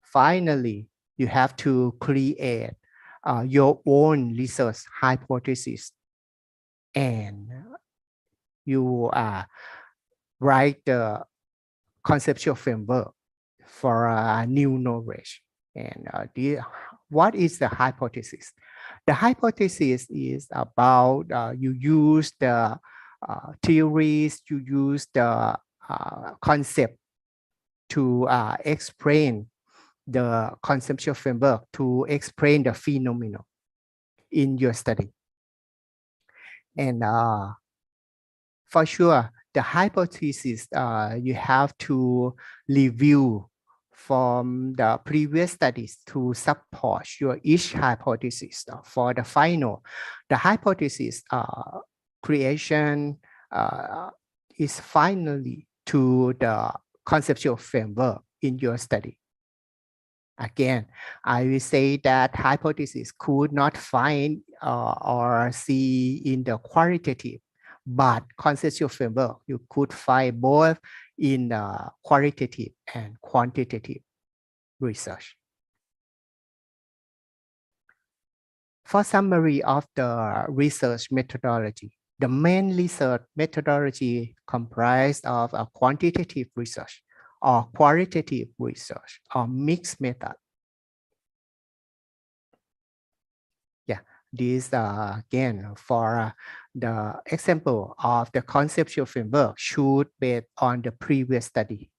finally, you have to create your own research hypothesis, and you write the conceptual framework for new knowledge. And what is the hypothesis? The hypothesis is about you use the theories, you use the concept to explain the conceptual framework, to explain the phenomenon in your study. And for sure, the hypothesis you have to review from the previous studies to support your each hypothesis. For the final, the hypothesis creation is finally to the conceptual framework in your study. Again, I will say that hypothesis could not find or see in the qualitative, but conceptual framework you could find both in the qualitative and quantitative research. For summary of the research methodology, the main research methodology comprised of a quantitative research or qualitative research or mixed method. Yeah, this again for the example of the conceptual framework should based on the previous study.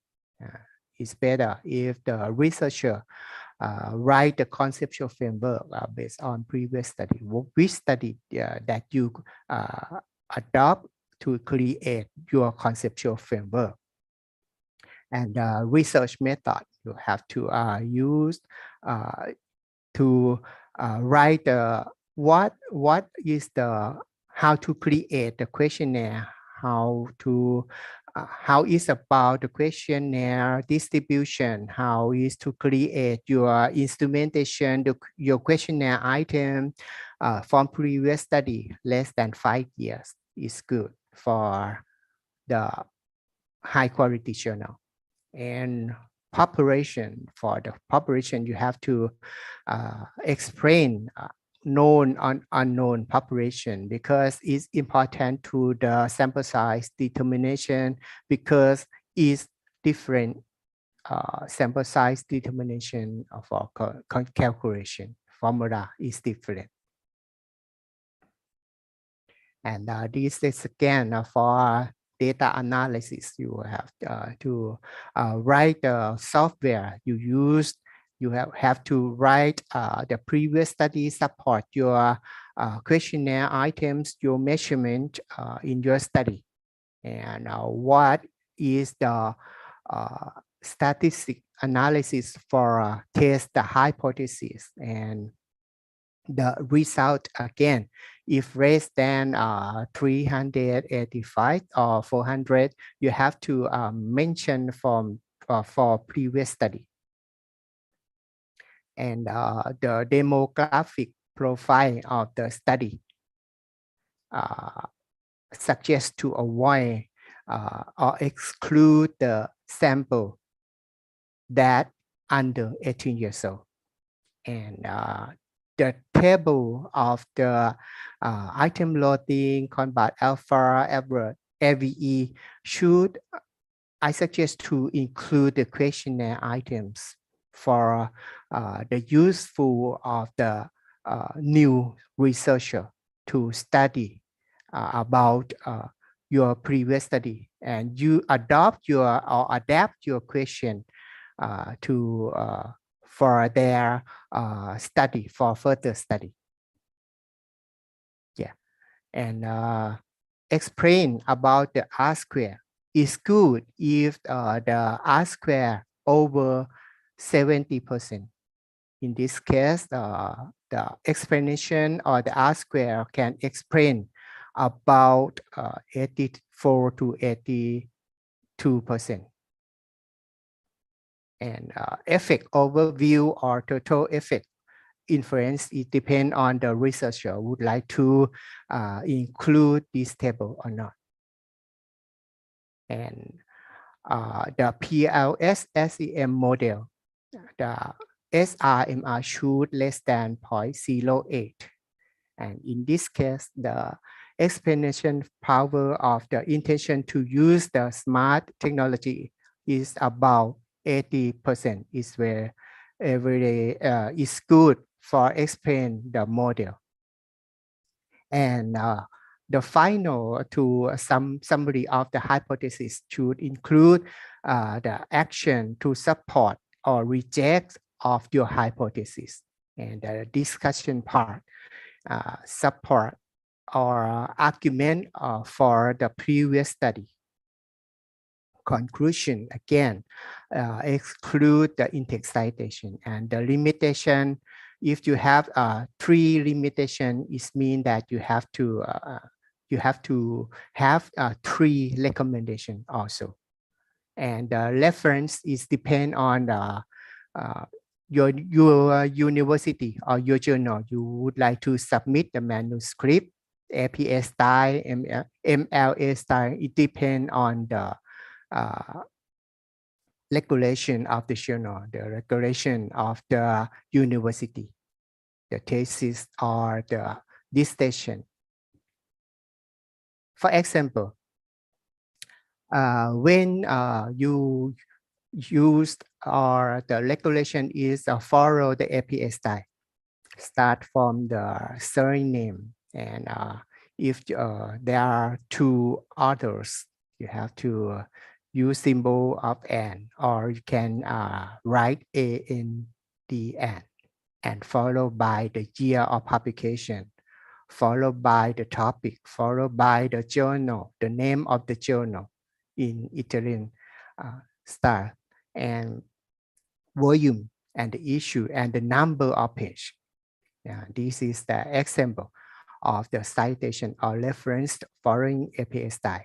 It's better if the researcher write the conceptual framework based on previous study. Which study that you adopt to create your conceptual framework. And the research method you have to use to write what is the how to create the questionnaire, how is about the questionnaire distribution, how is to create your instrumentation, your questionnaire item from previous study less than 5 years is good for the high quality journal. And population, for the population you have to explain known and unknown population, because it's important to the sample size determination, because it's different sample size determination of our calculation formula is different. And this is again for data analysis. You have to write the software you use. You have to write the previous study support your questionnaire items, your measurement in your study. And what is the statistic analysis for test the hypothesis, and the result again, if less than 385 or 400, you have to mention from for previous study. And the demographic profile of the study suggests to avoid or exclude the sample that under 18 years old. And the table of the item loading, combat alpha, average, AVE should, I suggest to include the questionnaire items for the useful of the new researcher to study about your previous study, and you adopt your or adapt your question to for their study, for further study. Yeah, and explain about the R square. It's good if the R square over 70%. In this case, the explanation or the R square can explain about 84 to 82%. And effect overview or total effect inference, it depends on the researcher would like to include this table or not. And the PLS SEM model, the SRMR should less than 0.08. And in this case, the explanation power of the intention to use the smart technology is about 80%, is where every is good for explain the model. And the final to some summary of the hypothesis should include the action to support or reject of your hypothesis. And the discussion part, support or argument for the previous study. Conclusion, again, exclude the in-text citation, and the limitation, if you have 3 limitation, it means that you have to have 3 recommendation also. And the reference is depend on the your university or your journal. You would like to submit the manuscript, APA style, MLA style. It depends on the regulation of the journal, the regulation of the university, the thesis or the dissertation. For example, when you used or the regulation is follow the APA style, start from the surname, and if there are 2 authors, you have to use symbol of N, or you can write A in the N, and followed by the year of publication, followed by the topic, followed by the journal, the name of the journal in Italian style, and volume, and the issue, and the number of page. This is the example of the citation or reference following APA style,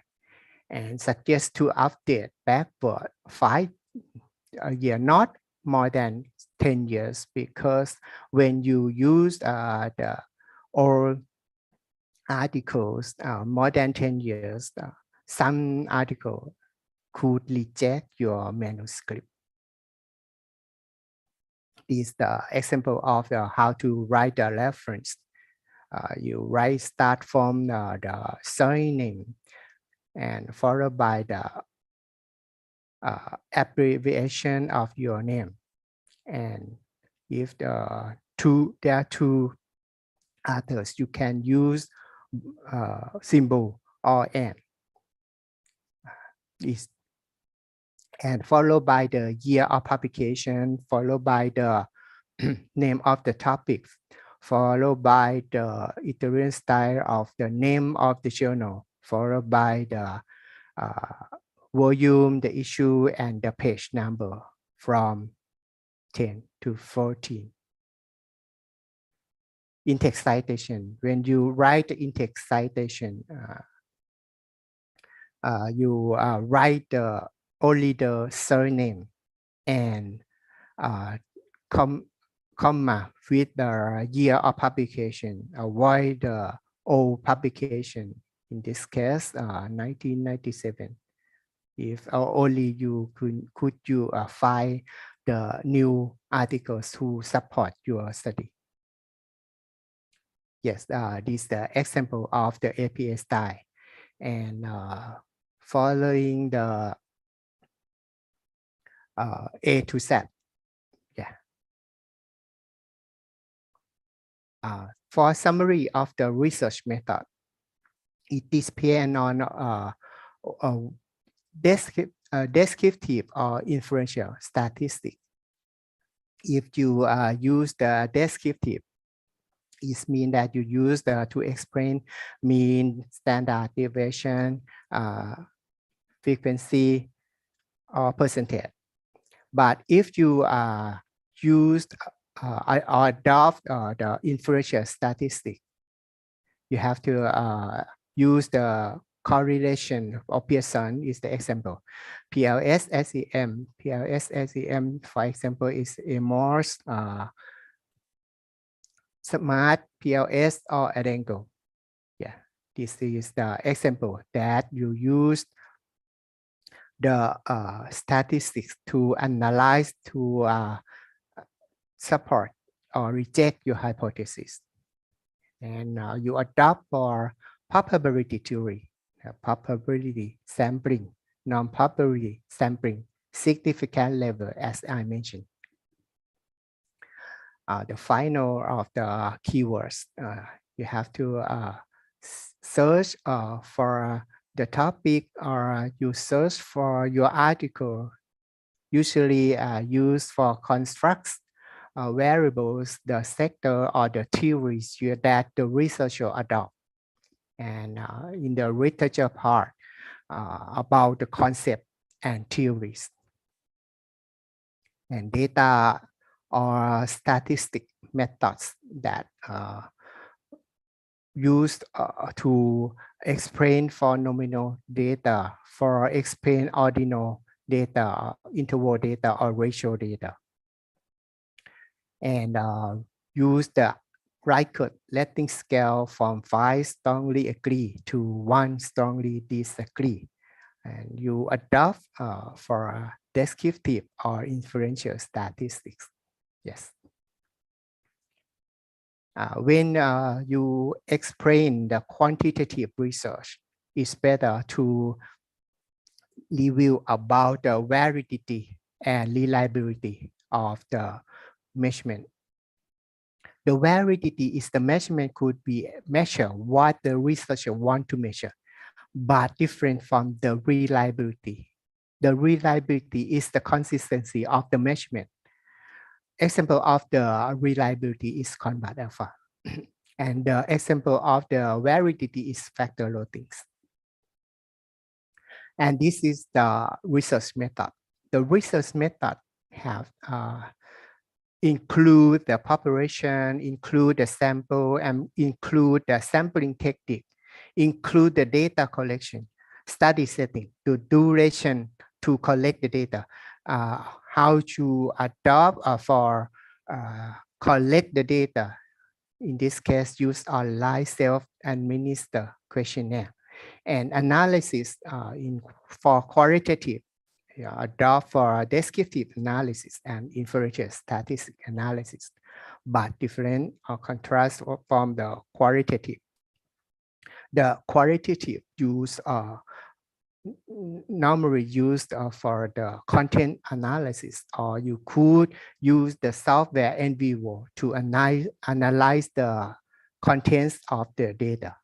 and suggest to update backward 5 years, not more than 10 years, because when you use the old articles more than 10 years, some article could reject your manuscript. This is the example of how to write the reference. You write start from the surname and followed by the abbreviation of your name. And if there are 2 others, you can use symbol or N. And followed by the year of publication, followed by the name of the topic, followed by the Italian style of the name of the journal, followed by the volume, the issue, and the page number from 10 to 14. In-text citation. When you write the in-text citation, you write only the surname and comma with the year of publication. Avoid the old publication. In this case, 1997. If only you could you find the new articles who support your study. Yes, this is the example of the APA style, and following the A to Z. Yeah. For summary of the research method, it depends on descriptive or inferential statistics. If you use the descriptive, it means that you use to explain mean, standard deviation, frequency, or percentage. But if you use or adopt the inferential statistic, you have to use the correlation of Pearson is the example. PLS-SEM, for example, is a more smart PLS or Adengo. Yeah, this is the example that you use the statistics to analyze to support or reject your hypothesis. And you adopt for probability theory, probability sampling, non-probability sampling, significant level, as I mentioned. The final of the keywords, you have to search for the topic, or you search for your article, usually used for constructs variables, the sector or the theories that the researcher adopt. And in the literature part, about the concept and theories. And data or statistic methods that used to explain phenomenal data, for explain ordinal data, interval data, or ratio data. And use the Likert rating scale from 5 strongly agree to 1 strongly disagree. And you adopt for descriptive or inferential statistics. Yes. When you explain the quantitative research, it's better to review about the validity and reliability of the measurement. The validity is the measurement could be measure what the researcher want to measure, but different from the reliability. The reliability is the consistency of the measurement. Example of the reliability is combat alpha. And the example of the validity is factor loadings. And this is the research method. The research method have include the population, include the sample, and include the sampling technique, include the data collection, study setting, the duration to collect the data, how to adopt for collect the data. In this case, use online self-administered questionnaire, and analysis for qualitative. Adopt for descriptive analysis and inferential statistic analysis, but different or contrast from the qualitative. The qualitative use normally used for the content analysis, or you could use the software in vivo to analyze the contents of the data.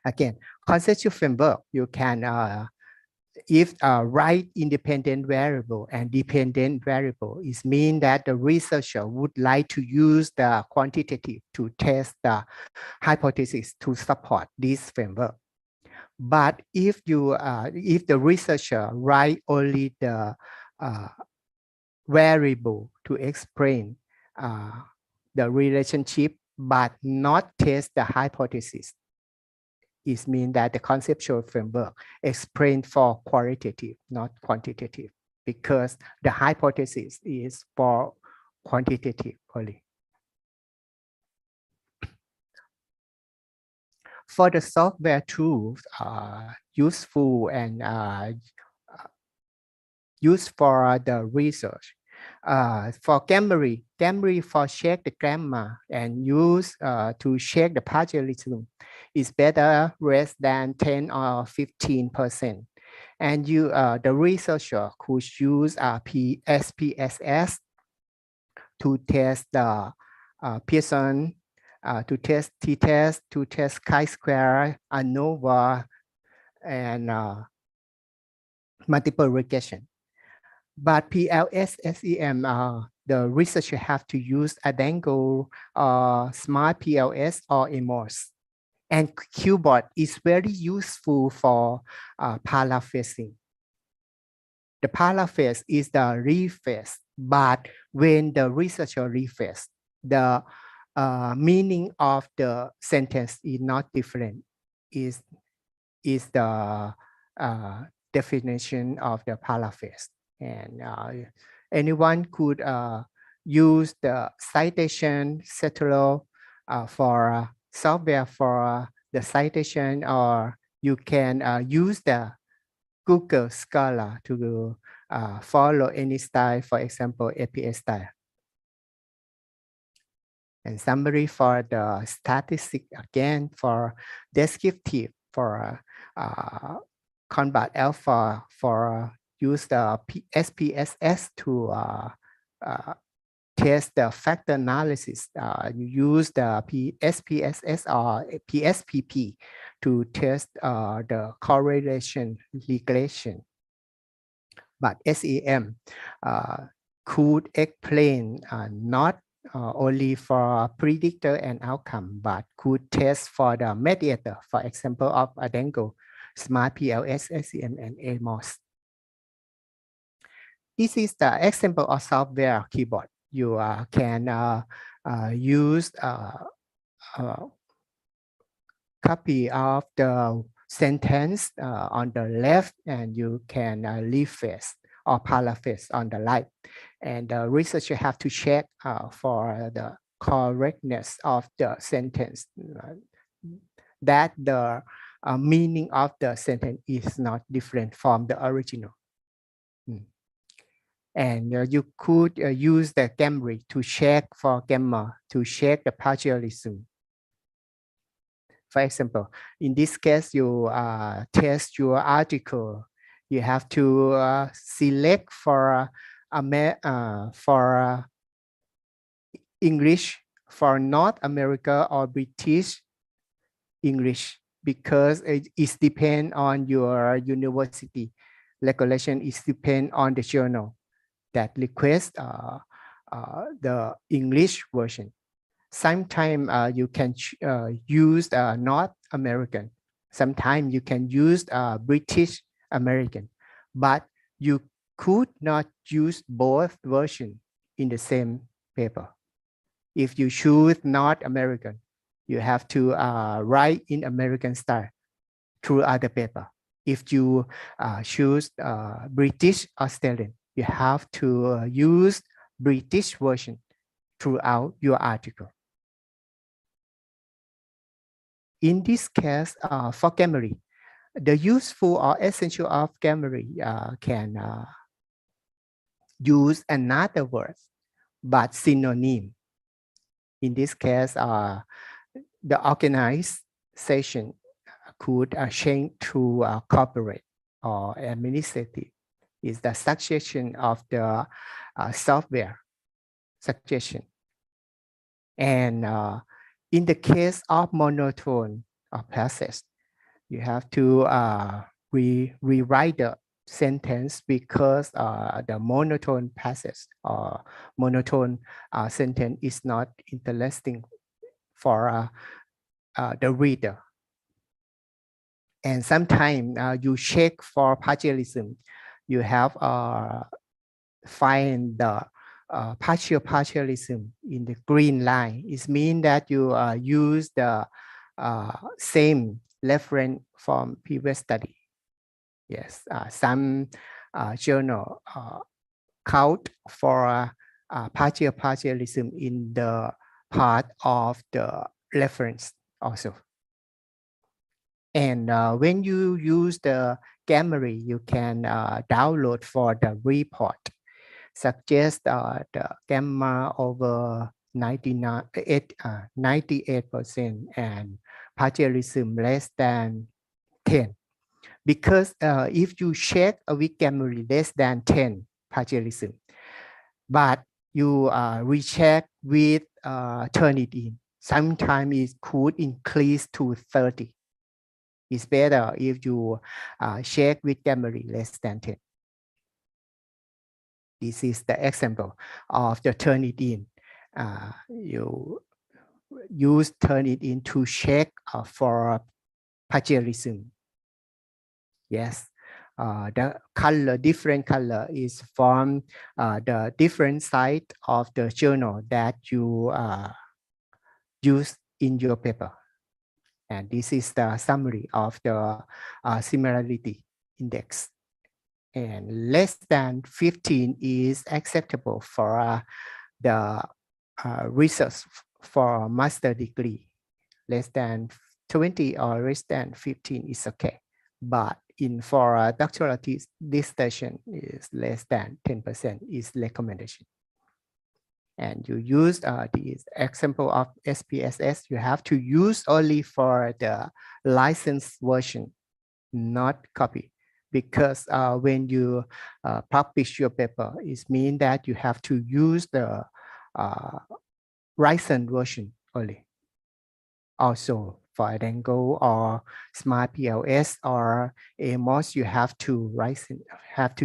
Again, conceptual framework, you can if right independent variable and dependent variable, is mean that the researcher would like to use the quantitative to test the hypothesis to support this framework. But if you if the researcher write only the variable to explain the relationship but not test the hypothesis, it means that the conceptual framework explained for qualitative, not quantitative, because the hypothesis is for quantitative only. For the software tools, useful and used for the research. For Grammarly for check the grammar and use to check the plagiarism is better less than 10 or 15%. And you, the researcher could use SPSS to test the Pearson, to test t-test, to test chi-square, ANOVA, and multiple regression. But PLS-SEM, the researcher have to use Adengo, Smart PLS, or EMORS. And Qboard is very useful for paraphrasing. The paraphrase is the rephrase, but when the researcher rephrase, the meaning of the sentence is not different. Is is the definition of the paraphrase. And anyone could use the citation settler for software for the citation, or you can use the Google Scholar to follow any style, for example, APA style. And summary for the statistic, again, for descriptive, for combat alpha, for use the SPSS to test the factor analysis. You use the SPSS or PSPP to test the correlation regression. But SEM could explain not only for predictor and outcome, but could test for the mediator, for example, of Adengo, Smart PLS, SEM, and AMOS. This is the example of software keyboard. You can use copy of the sentence on the left, and you can rephrase or paraphrase on the right. And the researcher have to check for the correctness of the sentence, that the meaning of the sentence is not different from the original. And you could use the gamma to check for gamma, to check the partialism. For example, in this case, you test your article. You have to select for English for North America or British English, because it is depend on your university. Regulation is depend on the journal that request the English version. Sometimes you can use North American. Sometimes you can use British American, but you could not use both versions in the same paper. If you choose North American, you have to write in American style through other paper. If you choose British Australian, you have to use British version throughout your article. In this case, for Gamma, the useful or essential of Gamma can use another word, but synonym. In this case, the organization could change to corporate or administrative. Is the suggestion of the software suggestion. And in the case of monotone passage, you have to rewrite the sentence, because the monotone passage or monotone sentence is not interesting for the reader. And sometimes you check for partialism. You have find the partialism in the green line. It means that you use the same reference from previous study. Yes, some journal count for partialism in the part of the reference also. And when you use the Gamma, you can download for the report. Suggest the gamma over 98% and partialism less than 10. Because if you check with gamma less than 10 partialism, but you recheck with Turnitin, sometimes it could increase to 30. It's better if you check with gamma less than 10. This is the example of the Turnitin. You use Turnitin to check for plagiarism. Yes, the color, different color is from the different side of the journal that you use in your paper. And this is the summary of the similarity index. And less than 15 is acceptable for the research for master degree. Less than 20 or less than 15 is okay. But for a doctoral dissertation is less than 10% is recommendation. And you use the example of SPSS, you have to use only for the licensed version, not copy. Because when you publish your paper, it means that you have to use the licensed version only. Also, for Adengo or Smart PLS or AMOS, you have to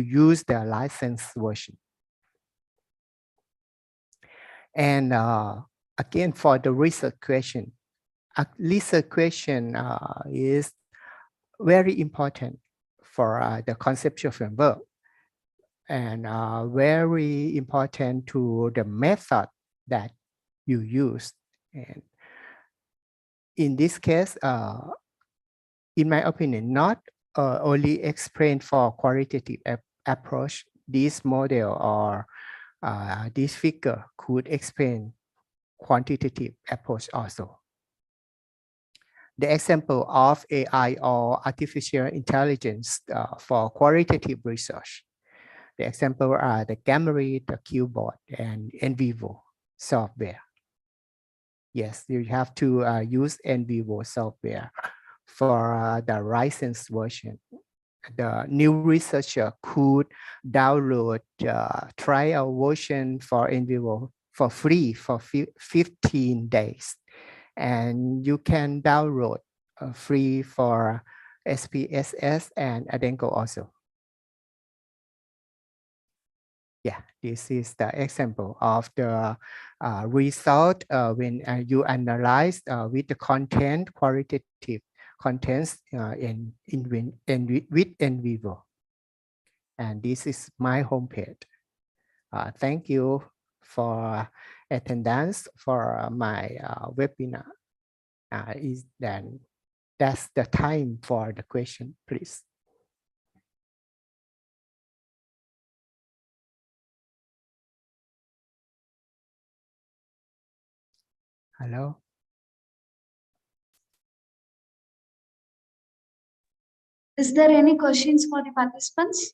use the licensed version. And again, for the research question, a research question is very important for the conceptual framework and very important to the method that you use. And in this case, in my opinion, not only explained for qualitative approach, this model or this figure could explain quantitative approach also. The example of AI or artificial intelligence for qualitative research. The example are the Gamma-Ray, the Qboard, and NVivo software. Yes, you have to use NVivo software for the licensed version. The new researcher could download the trial version for NVivo for free for 15 days. And you can download free for SPSS and Adengo also. Yeah, this is the example of the result when you analyze with the content, qualitative contents with NVivo. And this is my homepage. Thank you for attendance for my webinar. That's the time for the question, please. Hello. Is there any questions for the participants?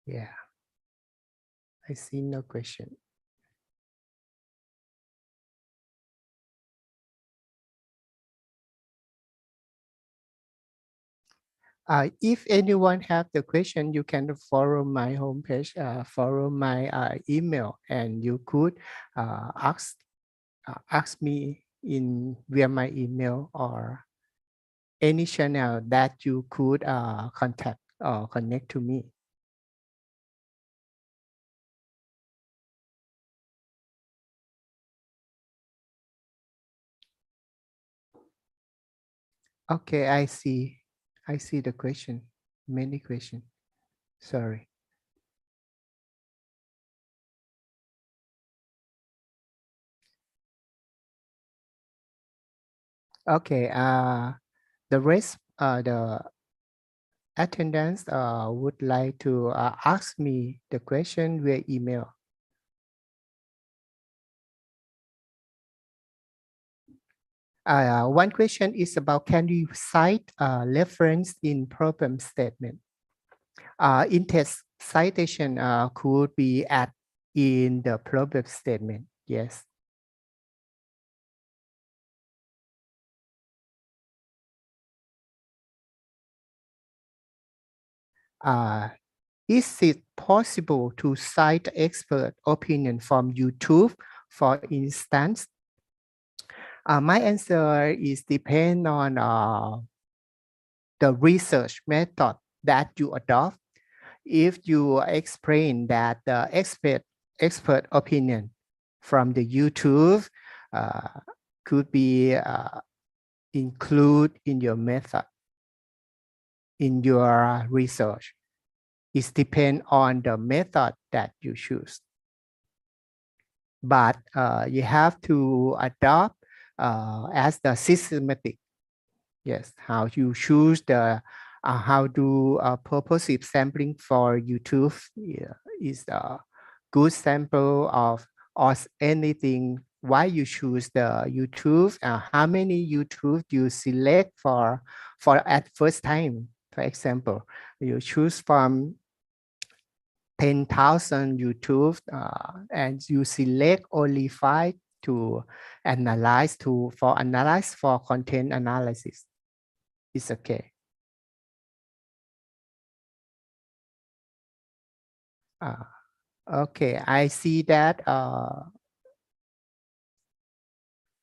Yeah, I see no question. If anyone have the question, you can follow my homepage, follow my email, and you could ask me via my email or any channel that you could contact or connect to me. Okay, I see the question, many questions. Sorry. Okay, the rest, the attendants would like to ask me the question via email. One question is about, can you cite reference in problem statement? In test, citation could be added in the problem statement, yes. Is it possible to cite expert opinion from YouTube, for instance? My answer is depend on the research method that you adopt. If you explain that the expert expert opinion from the YouTube could be include in your method, in your research. It depends on the method that you choose. But you have to adopt as the systematic. Yes, how you choose the how do purposive sampling for YouTube is a good sample of anything. Why you choose the YouTube? How many YouTube you select for at first time? For example, you choose from 10,000 YouTube and you select only 5 to analyze for content analysis. It's okay. Okay, I see that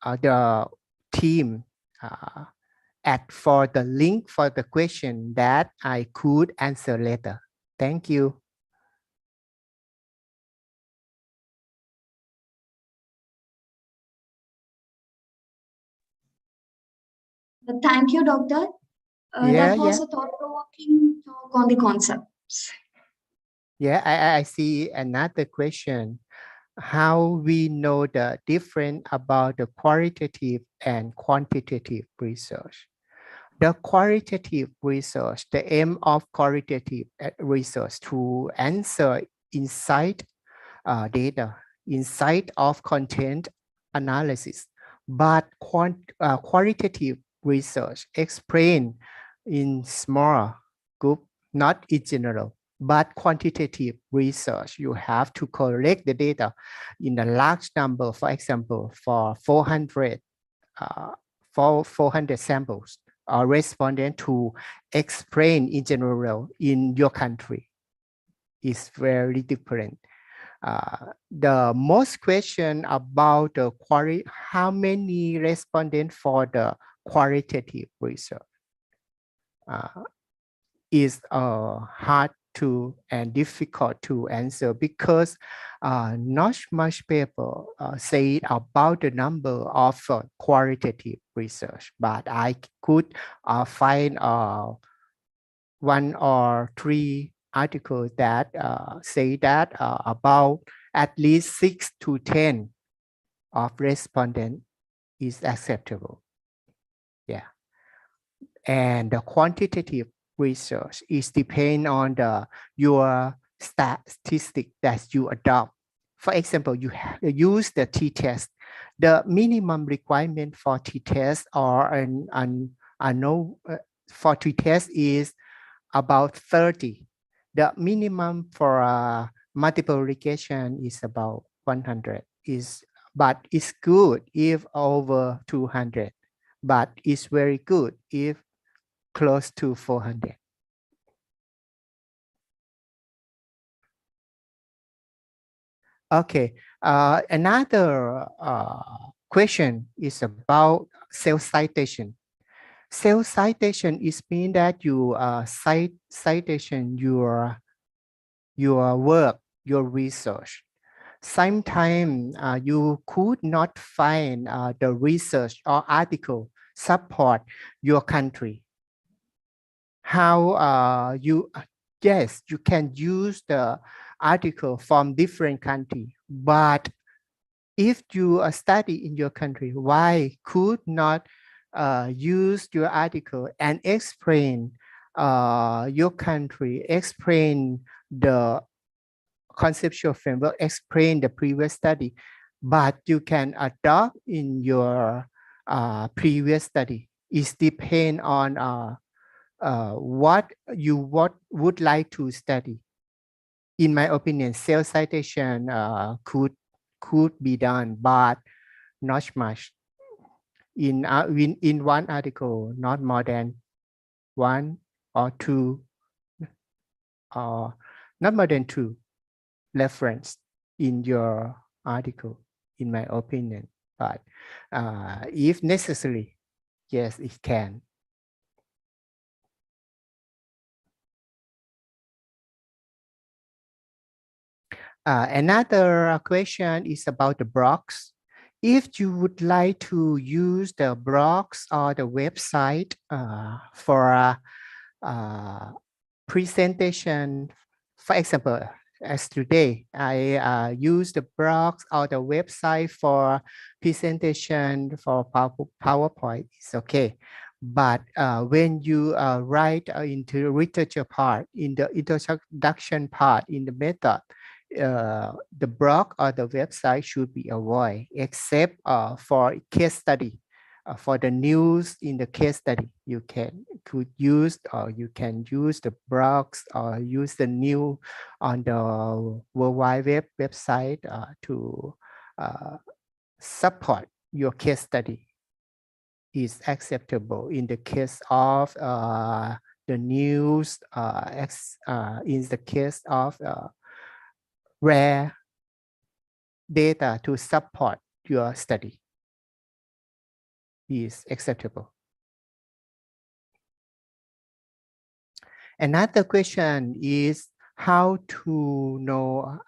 the team add for the link for the question that I could answer later. Thank you. Thank you, Doctor. That was Yeah. a thought-provoking talk on the concepts. Yeah, I see another question. How we know the difference about the qualitative and quantitative research? The qualitative research, the aim of qualitative research to answer insight data, insight of content analysis, but qualitative research explain in small group, not in general. But quantitative research, you have to collect the data in a large number, for example, for 400 samples or respondent to explain in general in your country is very different. The most question about the how many respondents for the qualitative research is hard to and difficult to answer because not much paper say about the number of qualitative research, but I could find 1 or 3 articles that say that about at least 6 to 10 of respondents is acceptable. Yeah. And the quantitative research is depend on your statistic that you adopt. For example, you use the t-test. The minimum requirement for t-test or for t-test is about 30. The minimum for multiple regression is about 100. But it's good if over 200. But it's very good if close to 400. Okay, another question is about self-citation. Self-citation is mean that you citation your work, your research. Sometimes you could not find the research or article support your country. How yes, you can use the article from different country, but if you study in your country, why could not use your article and explain your country, explain the conceptual framework, explain the previous study, but you can adopt in your previous study. It depends on what you would like to study. In my opinion, self-citation could be done, but not much. In one article, not more than 1 or 2, or not more than 2 reference in your article, in my opinion. But if necessary, yes, it can. Another question is about the blogs. If you would like to use the blogs or the website for presentation, for example, as today, I use the blogs or the website for presentation for PowerPoint, it's okay. But when you write into literature part, in the introduction part, in the method, the blog or the website should be avoided, except for case study. For the news in the case study, you could use or you can use the blogs or use the new on the World Wide Web website to support your case study. Is acceptable in the case of the news, in the case of rare data to support your study is acceptable. Another question is how to know,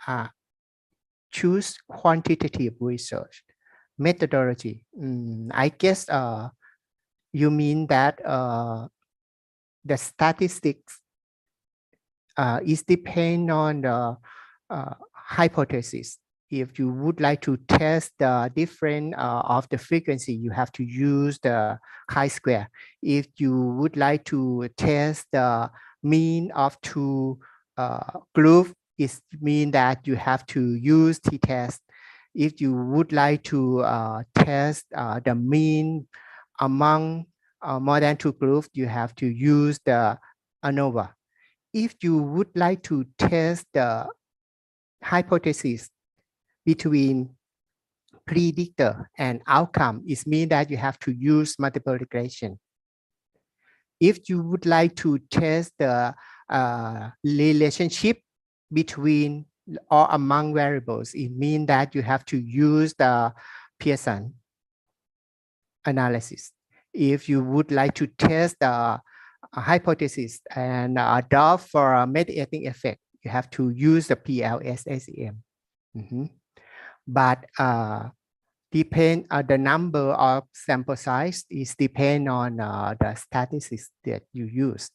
choose quantitative research methodology. I guess you mean that the statistics is depend on the hypothesis. If you would like to test the difference of the frequency, you have to use the chi-square. If you would like to test the mean of two groups, it means that you have to use t-test. If you would like to test the mean among more than two groups, you have to use the ANOVA. If you would like to test the hypothesis between predictor and outcome, it means that you have to use multiple regression. If you would like to test the relationship between or among variables, it means that you have to use the Pearson analysis. If you would like to test the hypothesis and adopt for a mediating effect, you have to use the PLS-ACM. But depend the number of sample size is depend on the statistics that you use.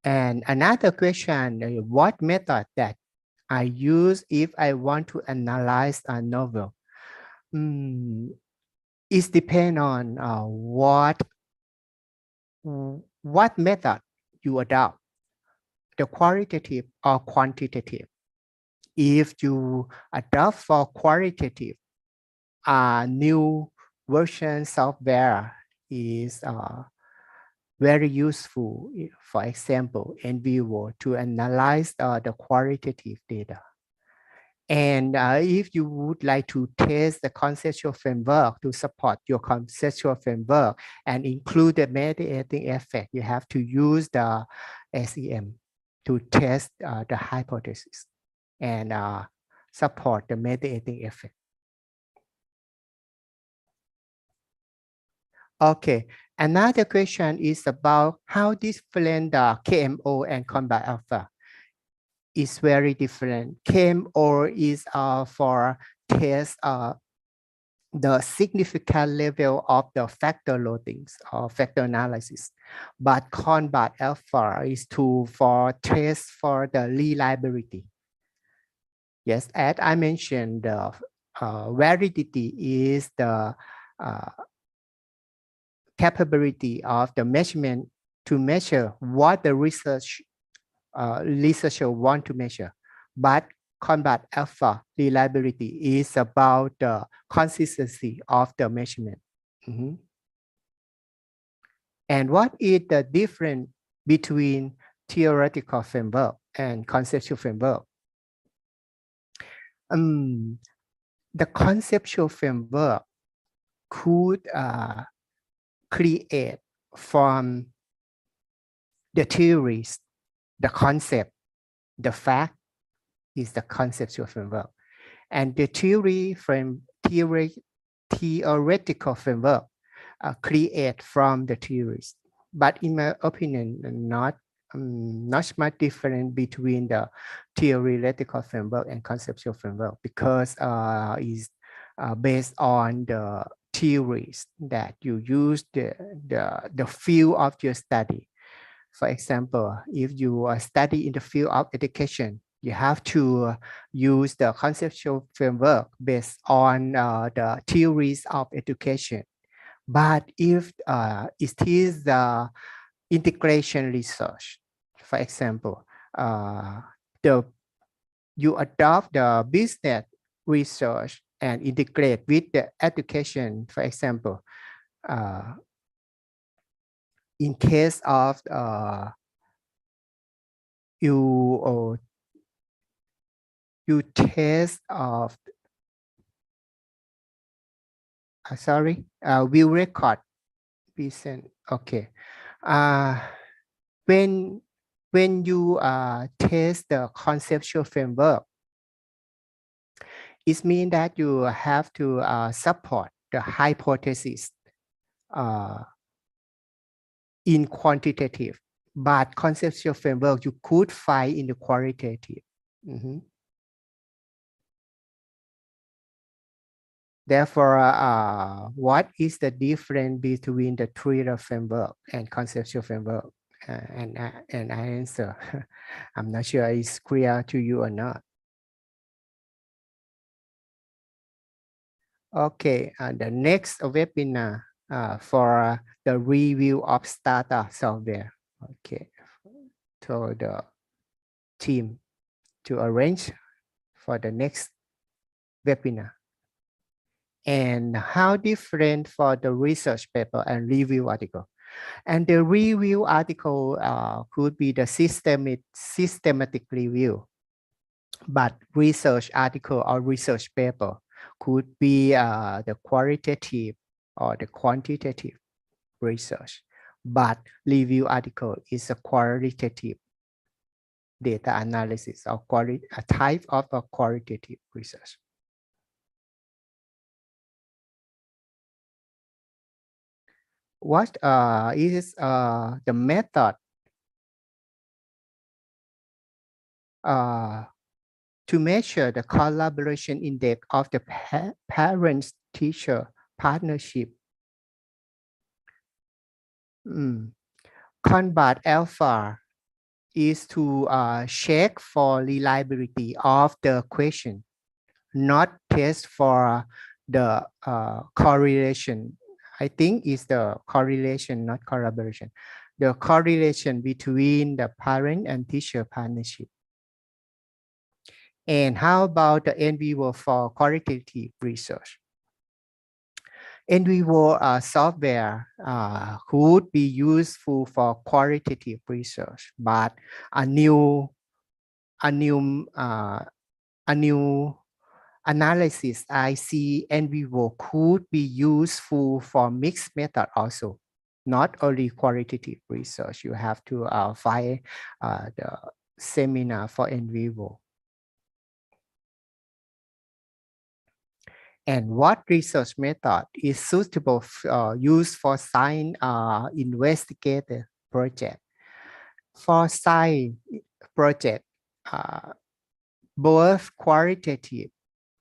And another question, what method that I use if I want to analyze a novel? It depends on what method you adopt, the qualitative or quantitative. If you adopt for qualitative, new version software is very useful. For example, NVivo to analyze the qualitative data. And if you would like to test the conceptual framework to support your conceptual framework and include the mediating effect, you have to use the SEM to test the hypothesis and support the mediating effect. Okay, another question is about how different the KMO and combat alpha. Is very different. KMO is for test the significant level of the factor loadings or factor analysis. But combat alpha is for test for the reliability. Yes, as I mentioned, the validity is the capability of the measurement to measure what the researcher want to measure. But combat alpha reliability is about the consistency of the measurement. And what is the difference between theoretical framework and conceptual framework? The conceptual framework could create from the theories, the concept, the fact is the conceptual framework. And the theoretical framework create from the theories. but in my opinion, not much different between the theoretical framework and conceptual framework because is based on the theories that you use the field of your study. For example, if you study in the field of education, you have to use the conceptual framework based on the theories of education. But if it is the integration research, for example, the you adopt the business research and integrate with the education, for example, in case of you you test of sorry will record present. Okay, uh, when you test the conceptual framework, it means that you have to support the hypothesis in quantitative, but conceptual framework you could find in the qualitative. Therefore, what is the difference between the theoretical framework and conceptual framework? And I answer, I'm not sure it's clear to you or not. Okay, the next webinar for the review of startup software. Okay, so the team to arrange for the next webinar. And how different for the research paper and review article. And the review article could be the systematic review, but research article or research paper could be the qualitative or the quantitative research. But review article is a qualitative data analysis or a type of a qualitative research. What is the method to measure the collaboration index of the parents-teacher partnership? Combat alpha is to check for reliability of the question, not test for the correlation. I think it's the correlation, not collaboration. The correlation between the parent and teacher partnership. And how about the in vivo for qualitative research? In vivo software could be useful for qualitative research, but a new analysis I see in vivo could be useful for mixed method also, not only qualitative research. You have to find the seminar for in vivo. And what research method is suitable used for science investigative project? For science project, both qualitative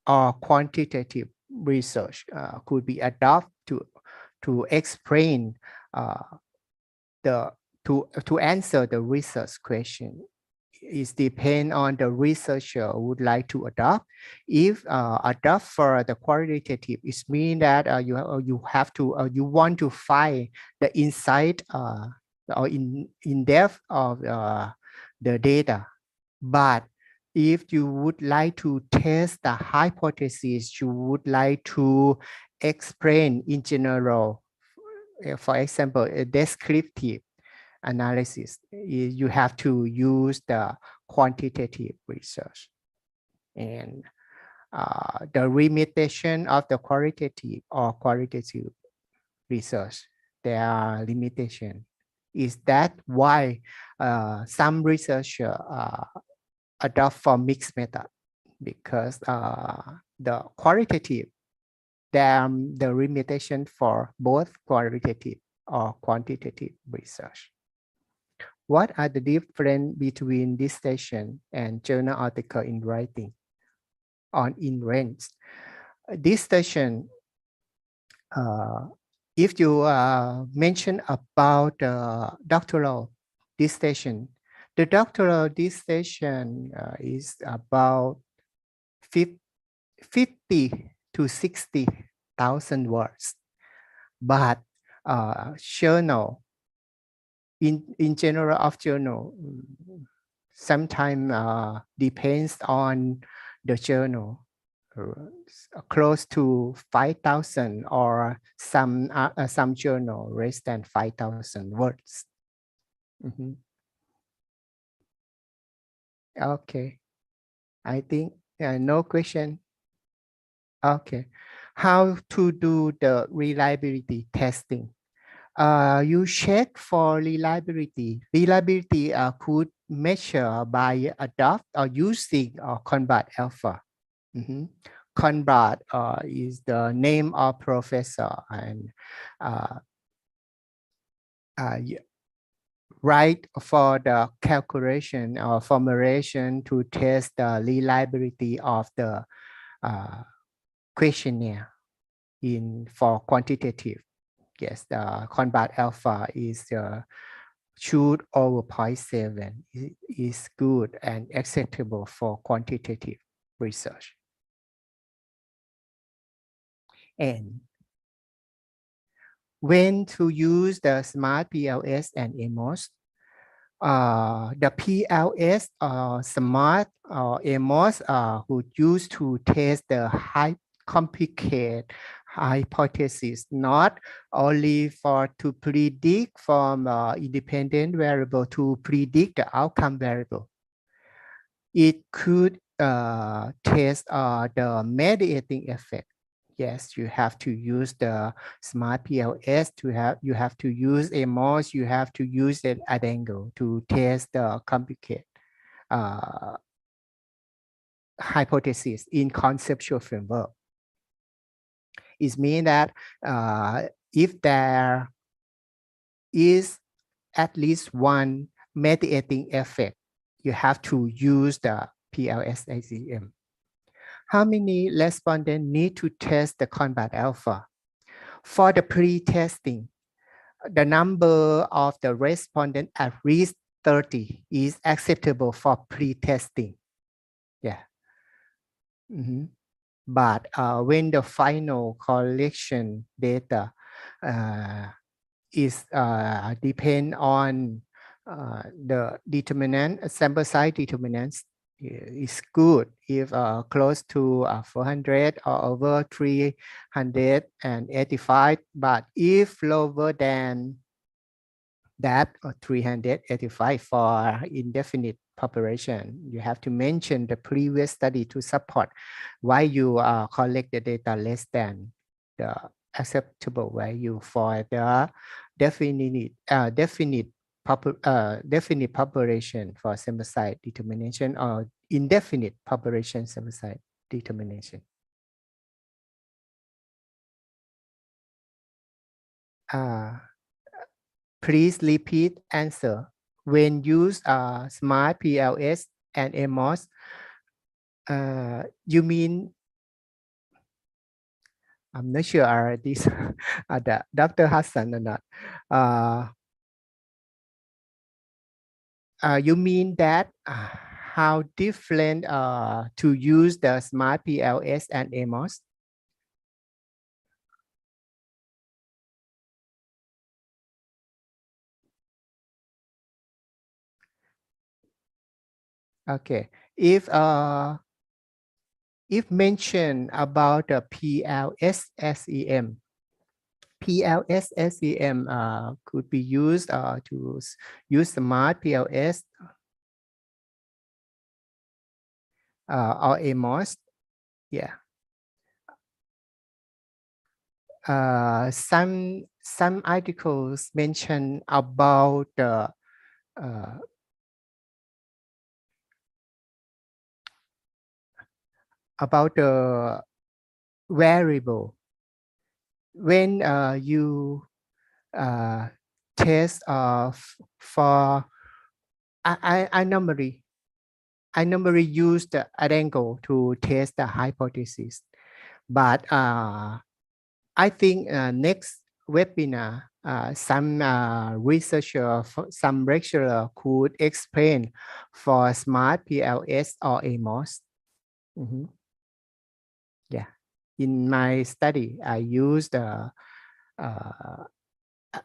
or quantitative research could be adopted to explain to answer the research question. It depends on the researcher would like to adopt. If adopt for the qualitative, it means that you have to you want to find the insight or in depth of the data. But if you would like to test the hypothesis, you would like to explain in general, for example, a descriptive analysis, you have to use the quantitative research. And the limitation of the qualitative or qualitative research, there are limitations. Is that why some researchers adopt for mixed method? Because the qualitative, there are the limitation for both qualitative or quantitative research. What are the difference between dissertation and journal article in writing on in range? Dissertation, if you mention about doctoral dissertation, the doctoral dissertation is about 50 to 60,000 words, but journal in general of journal sometimes depends on the journal, close to 5,000 or some journal less than 5,000 words. Mhm. Okay, I think no question. Okay, how to do the reliability testing? You check for reliability. Reliability could measure by adopt or using Conrad alpha. Conrad is the name of professor, and right for the calculation or formulation to test the reliability of the questionnaire for quantitative. Yes, the Conrad alpha is shoot over 0.7 is good and acceptable for quantitative research. And when to use the smart PLS and AMOS, the PLS smart AMOS who used to test the high complicated hypothesis, not only for to predict from independent variable to predict the outcome variable. It could test the mediating effect. Yes, you have to use the smart PLS you have to use AMOS, you have to use an angle to test the complicated hypothesis in conceptual framework. It means that if there is at least one mediating effect, you have to use the PLS-ACM. How many respondents need to test the Conrad alpha? For the pre-testing, the number of the respondents at least 30 is acceptable for pre-testing. Yeah. But when the final collection data is depend on the determinant, sample size determinants is good if close to 400 or over 385, but if lower than that 385 for indefinite population, you have to mention the previous study to support why you collect the data less than the acceptable value for the definite population for sample size determination or indefinite population sample size determination. Please repeat answer. When use smart PLS and AMOS, you mean, I'm not sure are this the Dr. Hassan or not. You mean that how different to use the smart PLS and AMOS? Okay, if mentioned about the PLS-SEM, PLS-SEM could be used to use smart PLS or AMOS. Yeah. Some articles mention about the variable when you test for I normally use the angle to test the hypothesis, but I think next webinar, some researcher, some lecturer could explain for smart PLS or AMOS. Yeah, in my study, I use the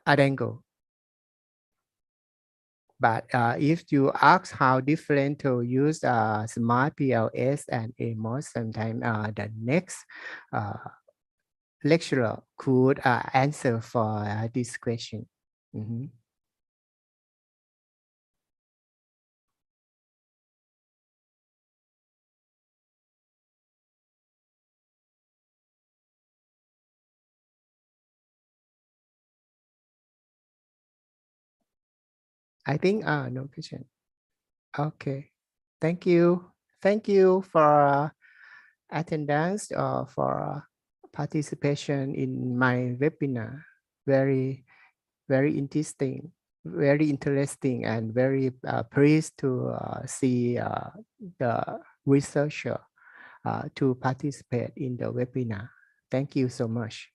angle. But if you ask how different to use smart PLS and AMOS, sometimes the next lecturer could answer for this question. I think no question. Okay, thank you. Thank you for attendance or for participation in my webinar. Very, very interesting, and very pleased to see the researcher to participate in the webinar. Thank you so much.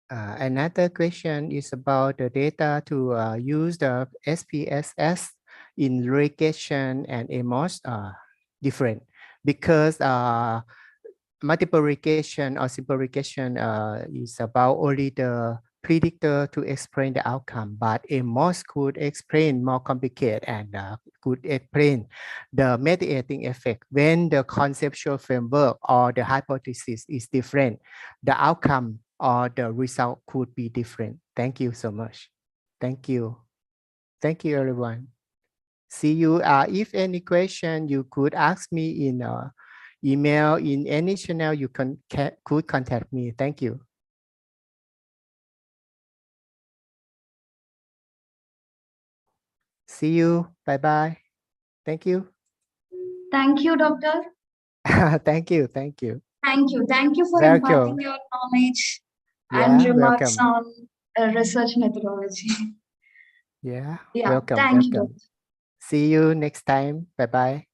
Another question is about the data to use the SPSS in regression and AMOS different because multiple regression or simple regression is about only the predictor to explain the outcome, but AMOS could explain more complicated and could explain the mediating effect when the conceptual framework or the hypothesis is different. The outcome or the result could be different. Thank you so much. Thank you. Thank you, everyone. See you. If any question, you could ask me in email, in any channel, you could contact me. Thank you. See you. Bye-bye. Thank you. Thank you, Doctor. Thank you. Thank you. Thank you. Thank you for Welcome. imparting your knowledge and Yeah, remarks welcome. on research methodology. Yeah, Yeah, welcome. thank you, Welcome. Doctor. See you next time. Bye-bye.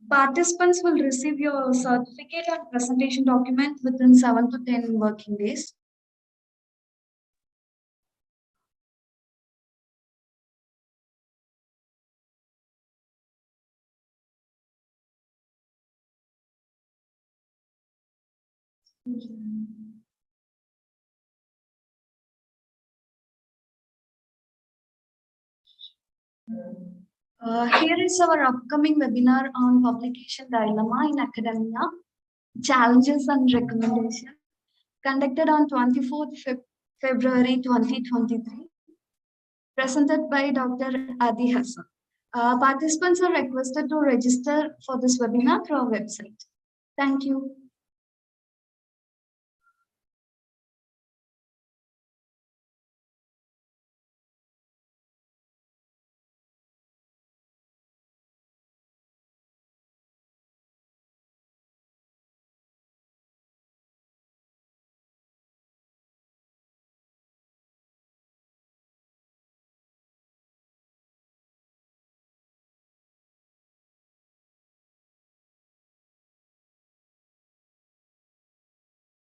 Participants will receive your certificate and presentation document within 7 to 10 working days. Here is our upcoming webinar on publication dilemma in academia, challenges and recommendations, conducted on 24th February 2023, presented by Dr. Adi Hassan. Participants are requested to register for this webinar through our website. Thank you.